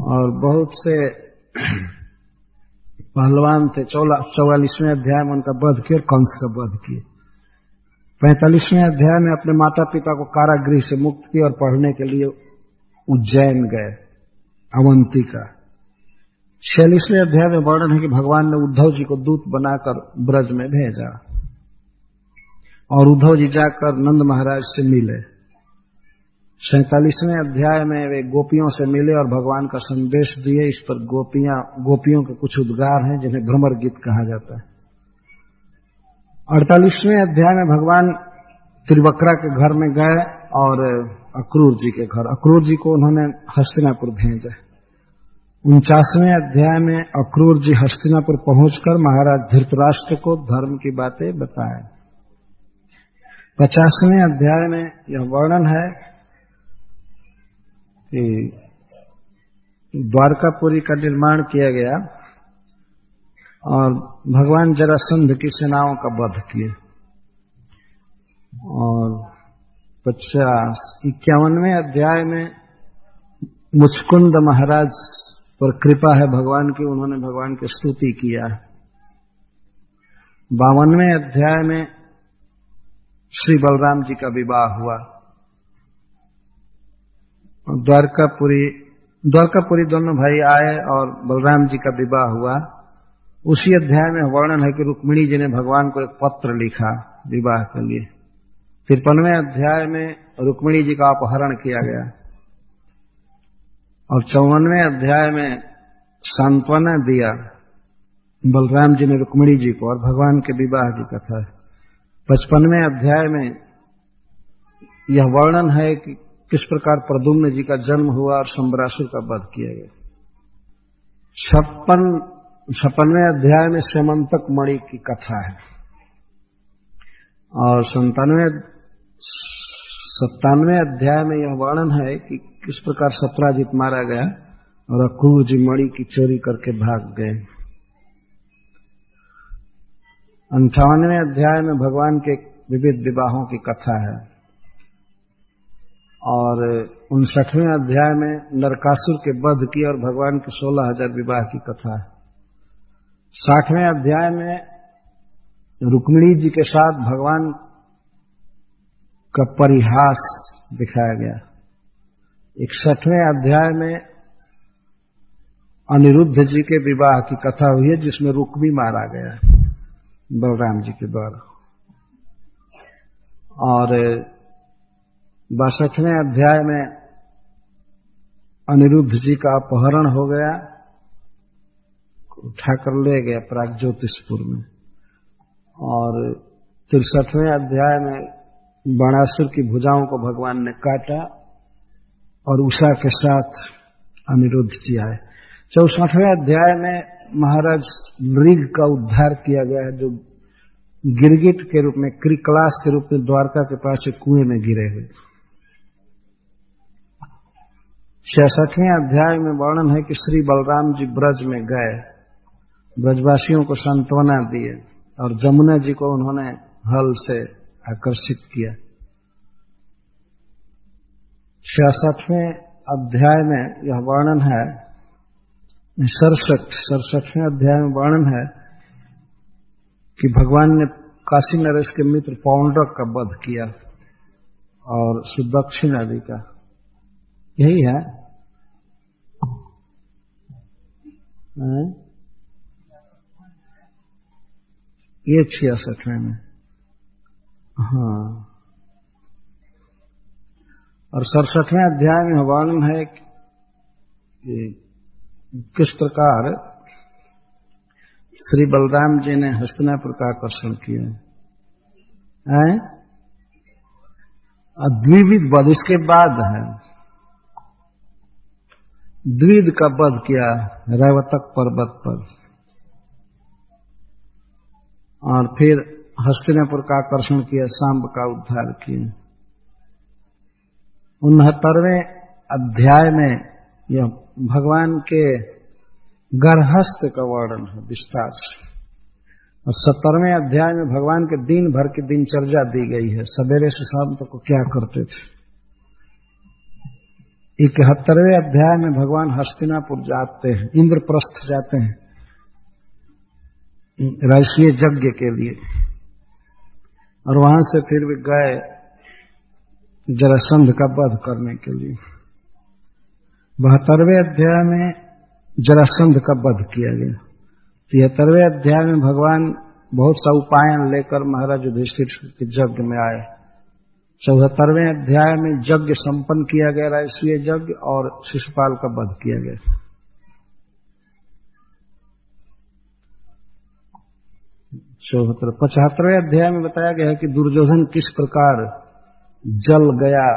और बहुत से पहलवान थे। 44वें अध्याय में उनका वध किया और कंस का वध किए। 45वें अध्याय में अपने माता पिता को कारागृह से मुक्त किया और पढ़ने के लिए उज्जैन गए, अवंतिका। 46वें अध्याय में वर्णन है कि भगवान ने उद्धव जी को दूत बनाकर ब्रज में भेजा और उद्धव जी जाकर नंद महाराज से मिले। 47वें अध्याय में वे गोपियों से मिले और भगवान का संदेश दिए। इस पर गोपियों के कुछ उद्गार हैं जिन्हें भ्रमर गीत कहा जाता है। 48वें अध्याय में भगवान त्रिवक्रा के घर में गए और अक्रूर जी के घर, अक्रूर जी को उन्होंने हस्तिनापुर भेजा। 49वें अध्याय में अक्रूर जी हस्तिनापुर पहुंचकर महाराज धृतराष्ट्र को धर्म की बातें बताए। 50वें अध्याय में यह वर्णन है कि द्वारकापुरी का निर्माण किया गया और भगवान जरासंध की सेनाओं का वध किए। और 51वें अध्याय में मुचकुंद महाराज पर कृपा है भगवान की, उन्होंने भगवान की स्तुति किया। 52वें अध्याय में श्री बलराम जी का विवाह हुआ। द्वारकापुरी दोनों भाई आए और बलराम जी का विवाह हुआ। उसी अध्याय में वर्णन है कि रुक्मिणी जी ने भगवान को एक पत्र लिखा विवाह के लिए। 53वें अध्याय में रुक्मिणी जी का अपहरण किया गया और 54वें अध्याय में सांत्वना दिया बलराम जी ने रुक्मिणी जी को और भगवान के विवाह की कथा है। 55वें अध्याय में यह वर्णन है कि किस प्रकार प्रद्युम्न जी का जन्म हुआ और शंबरासुर का वध किया गया। 56वें अध्याय में सेमंतक मणि की कथा है और 97वें अध्याय में यह वर्णन है कि किस प्रकार सत्राजित मारा गया और अक्रूर जी मणि की चोरी करके भाग गए। 58वें अध्याय में भगवान के विविध विवाहों की कथा है और 59वें अध्याय में नरकासुर के वध की और भगवान के 16,000 विवाह की कथा है। 60वें अध्याय में रुक्मिणी जी के साथ भगवान का परिहास दिखाया गया। 61वें अध्याय में अनिरुद्ध जी के विवाह की कथा हुई है, जिसमें रुक्मी मारा गया बलराम जी के द्वारा। और 62वें अध्याय में अनिरुद्ध जी का अपहरण हो गया, उठाकर ले गया प्रागज्योतिषपुर में। और 63वें अध्याय में बाणासुर की भुजाओं को भगवान ने काटा और उषा के साथ अनिरुद्ध जी आए। 64वें अध्याय में महाराज मृग का उद्धार किया गया है, जो गिरगिट के रूप में, क्रिकलास के रूप में द्वारका के पास एक कुएं में गिरे हुए। 66वें अध्याय में वर्णन है कि श्री बलराम जी ब्रज में गए, ब्रजवासियों को सांत्वना दिए और जमुना जी को उन्होंने हल से आकर्षित किया। 66वें अध्याय में यह वर्णन है, 67वें अध्याय में वर्णन है कि भगवान ने काशी नरेश के मित्र पौंड्रक का वध किया और सुदक्षिण आदि का, यही है। ये 66वें में, हाँ। और 67वें अध्याय में वर्णन है कि किस प्रकार श्री बलराम जी ने हस्तिनापुर का आकर्षण किया है। द्विविध वध इसके बाद है, द्विविध का वध किया रैवतक पर्वत पर, और फिर हस्तिनापुर का आकर्षण किया, सांब का उद्धार किया। 69वें अध्याय में यह भगवान के गर्हस्थ का वर्णन है विस्तार से। और 70वें अध्याय में भगवान के दिन भर की दिनचर्या दी गई है, सवेरे से शाम तक को क्या करते थे। 71वें अध्याय में भगवान हस्तिनापुर जाते हैं, इंद्रप्रस्थ जाते हैं राजसूय यज्ञ के लिए, और वहां से फिर भी गए जरासंध का वध करने के लिए। 72वें अध्याय में जरासंध का वध किया गया। 73वें अध्याय में भगवान बहुत सा उपायन लेकर महाराज युधिष्ठिर के यज्ञ में आए। 74वें अध्याय में यज्ञ संपन्न किया गया, राजसूय यज्ञ, और शिशुपाल का वध किया गया। 75वें अध्याय में बताया गया है कि दुर्योधन किस प्रकार जल गया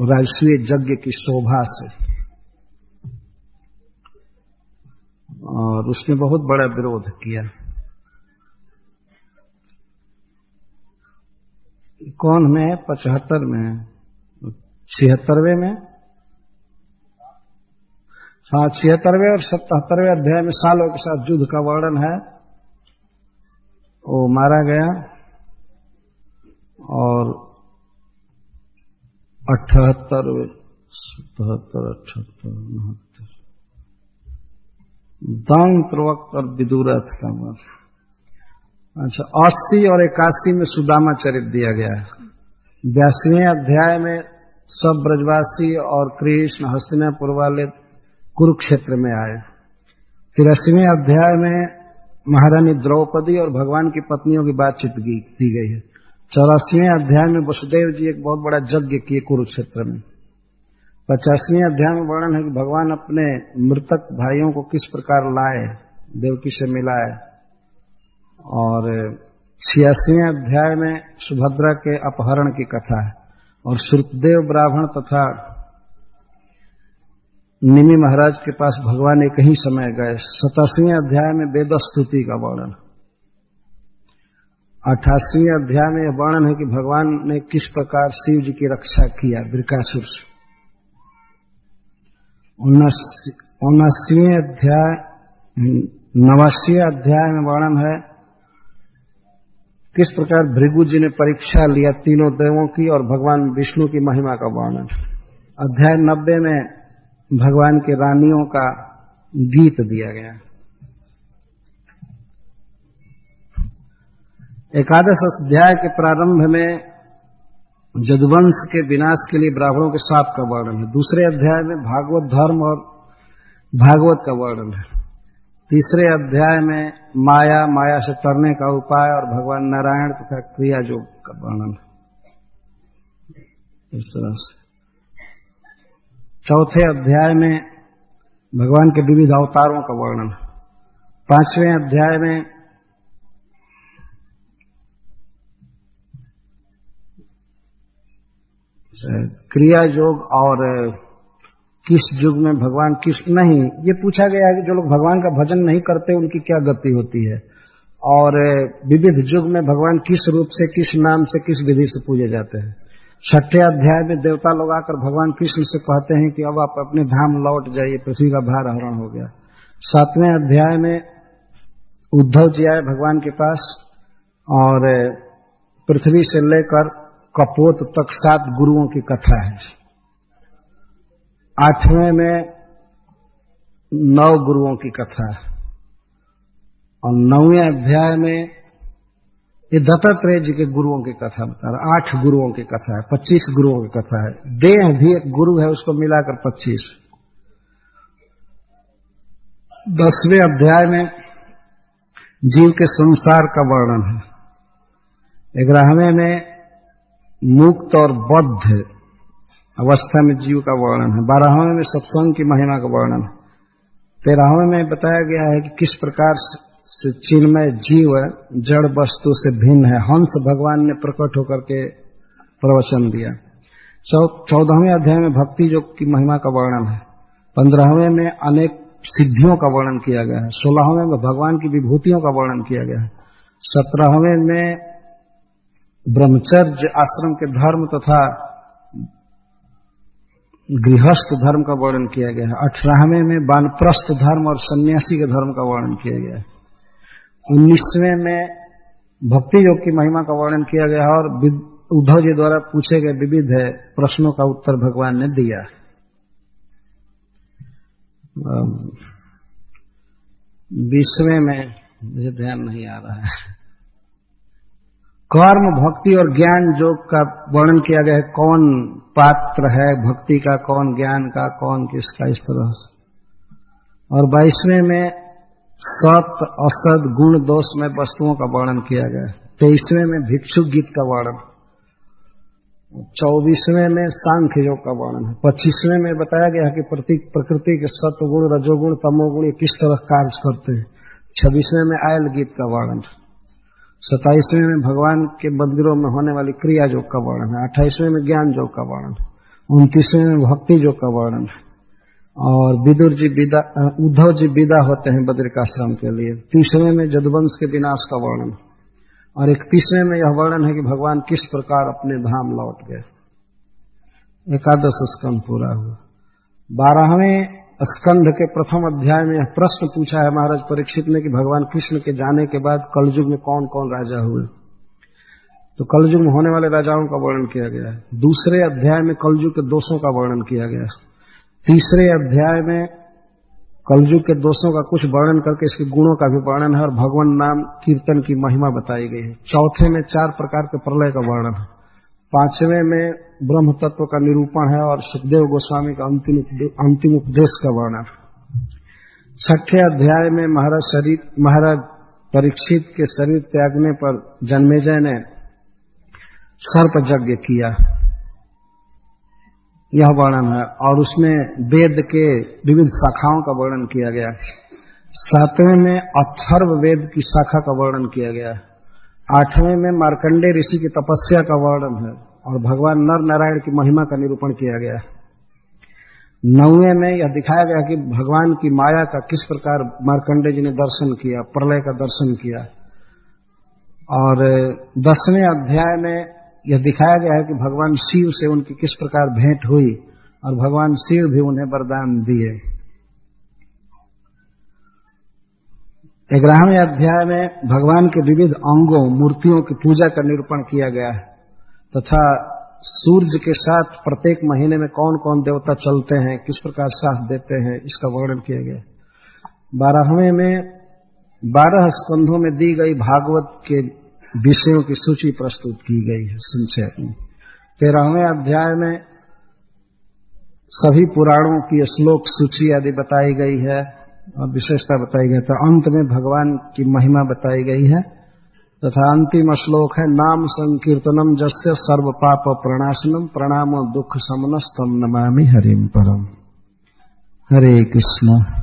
राजसूय यज्ञ की शोभा से, और उसने बहुत बड़ा विरोध किया। कौन में? 75 में, 76वें में, हाँ 76वें और 77वें अध्याय में सालों के साथ युद्ध का वर्णन है। वो मारा गया, और 78, 77, 78, 79 दंत्रवक्त और विदुरथ का मर। अच्छा, 80 और 81 में सुदामा चरित दिया गया है। 82वें अध्याय में सब ब्रजवासी और कृष्ण हस्तिनापुर वाले कुरुक्षेत्र में आए। 83वें अध्याय में महारानी द्रौपदी और भगवान की पत्नियों की बातचीत दी गई है। 84वें अध्याय में वसुदेव जी एक बहुत बड़ा यज्ञ किए कुरुक्षेत्र में। 50वें अध्याय में वर्णन है कि भगवान अपने मृतक भाइयों को किस प्रकार लाए, देवकी से मिलाए। और 86वें अध्याय में सुभद्रा के अपहरण की कथा है, और सुरदेव ब्राह्मण तथा निमि महाराज के पास भगवान एक ही समय गए। 87वें अध्याय में वेद स्तुति का वर्णन। 88वें अध्याय में यह वर्णन है कि भगवान ने किस प्रकार शिव जी की रक्षा किया वृकासुर से। 79वें अध्याय 89वें अध्याय में वर्णन है किस प्रकार भृगु जी ने परीक्षा लिया तीनों देवों की, और भगवान विष्णु की महिमा का वर्णन। अध्याय 90 में भगवान के रानियों का गीत दिया गया। एकादश अध्याय के प्रारंभ में यदुवंश के विनाश के लिए ब्राह्मणों के शाप का वर्णन है। दूसरे अध्याय में भागवत धर्म और भागवत का वर्णन है। तीसरे अध्याय में माया, माया से तरने का उपाय और भगवान नारायण तथा क्रिया योग का वर्णन इस तरह से। चौथे अध्याय में भगवान के विविध अवतारों का वर्णन। पांचवें अध्याय में क्रिया योग और किस युग में भगवान किस नहीं, ये पूछा गया है कि जो लोग भगवान का भजन नहीं करते उनकी क्या गति होती है, और विविध युग में भगवान किस रूप से, किस नाम से, किस विधि से पूजे जाते हैं। छठे अध्याय में देवता लोग आकर भगवान कृष्ण से कहते हैं कि अब आप अपने धाम लौट जाइए, पृथ्वी का भार हरण हो गया। सातवें अध्याय में उद्धव जी आए भगवान के पास और पृथ्वी से लेकर कपोत तक 7 गुरुओं की कथा है। 8वें में 9 गुरुओं की कथा है और 9वें अध्याय में ये दत्तात्रेय जी के गुरुओं की कथा बता रहा। 8 गुरुओं की कथा है, 25 गुरुओं की कथा है। देह भी एक गुरु है, उसको मिलाकर 25। 10वें अध्याय में जीव के संसार का वर्णन है। 11वें में मुक्त और बद्ध अवस्था में जीव का वर्णन है। 12वें में सत्संग की महिमा का वर्णन है। 13वें में बताया गया है कि किस प्रकार से चिन्मय जीव जड़ वस्तु से भिन्न है। हंस भगवान ने प्रकट होकर के प्रवचन दिया। 14वें अध्याय में भक्ति योग की महिमा का वर्णन है। 15वें में अनेक सिद्धियों का वर्णन किया गया है। 16वें में भगवान की विभूतियों का वर्णन किया गया है। 17वें में ब्रह्मचर्य आश्रम के धर्म तथा गृहस्थ धर्म का वर्णन किया गया है। 18वें में वानप्रस्थ धर्म और सन्यासी के धर्म का वर्णन किया गया है। 19वें में भक्ति योग की महिमा का वर्णन किया गया है और उद्धव जी द्वारा पूछे गए विविध प्रश्नों का उत्तर भगवान ने दिया। 20वें में मुझे ध्यान नहीं आ रहा है, कर्म, भक्ति और ज्ञान योग का वर्णन किया गया है। कौन पात्र है भक्ति का, कौन ज्ञान का, कौन किसका, इस तरह से। और 22वें में सत असत गुण दोष में वस्तुओं का वर्णन किया गया है। 23वें में भिक्षु गीत का वर्णन। 24वें में सांख्य योग का वर्णन है। 25वें में बताया गया है कि प्रकृति के सत्वगुण, रजोगुण, तमोगुण ये किस तरह कार्य करते हैं। 26वें में आयल गीत का वर्णन। 27वें में भगवान के मंदिरों में होने वाली क्रिया योग का वर्णन है। 28वें में ज्ञान योग का वर्णन। 29वें में भक्ति योग का वर्णन है। और उद्धव जी विदा होते हैं बद्रिकाश्रम के लिए। 30वें में जदुवंश के विनाश का वर्णन और 31वें में यह वर्णन है कि भगवान किस प्रकार अपने धाम लौट गए। 11 स्कंध पूरा हुआ। 12वें स्कंध के प्रथम अध्याय में यह प्रश्न पूछा है महाराज परीक्षित ने कि भगवान कृष्ण के जाने के बाद कलयुग में कौन कौन राजा हुए। तो कलयुग में होने वाले राजाओं का वर्णन किया गया है। दूसरे अध्याय में कलयुग के दोषों का वर्णन किया गया है। तीसरे अध्याय में कलयुग के दोषों का कुछ वर्णन करके इसके गुणों का भी वर्णन है और भगवान नाम कीर्तन की महिमा बताई गई है। चौथे में 4 प्रकार के प्रलय का वर्णन है। 5वें में ब्रह्म तत्व का निरूपण है और सुखदेव गोस्वामी का अंतिम उपदेश का वर्णन। 6ठे अध्याय में महाराज परीक्षित के शरीर त्यागने पर जन्मेजय ने सर्प यज्ञ किया, यह वर्णन है और उसमें वेद के विविध शाखाओं का वर्णन किया गया। 7वें में अथर्व वेद की शाखा का वर्णन किया गया। 8वें में मार्कंडेय ऋषि की तपस्या का वर्णन है और भगवान नर नारायण की महिमा का निरूपण किया गया। 9वें में यह दिखाया गया कि भगवान की माया का किस प्रकार मार्कंडेय जी ने दर्शन किया, प्रलय का दर्शन किया। और 10वें अध्याय में यह दिखाया गया है कि भगवान शिव से उनकी किस प्रकार भेंट हुई और भगवान शिव भी उन्हें वरदान दिए। 11वें अध्याय में भगवान के विविध अंगों, मूर्तियों की पूजा का निरूपण किया गया है तथा सूर्य के साथ प्रत्येक महीने में कौन कौन देवता चलते हैं, किस प्रकार साथ देते हैं, इसका वर्णन किया गया। 12वें में 12 स्कंधों में दी गई भागवत के विषयों की सूची प्रस्तुत की गई है संक्षेप में। 13वें अध्याय में सभी पुराणों की श्लोक सूची आदि बताई गई है और विशेषता बताई गई। तो अंत में भगवान की महिमा बताई गई है तथा अंतिम श्लोक है नाम संकीर्तनम जस्य सर्व पाप प्रणाशनम प्रणामो दुख शमनस्तम नमामि हरिम परम। हरे कृष्ण।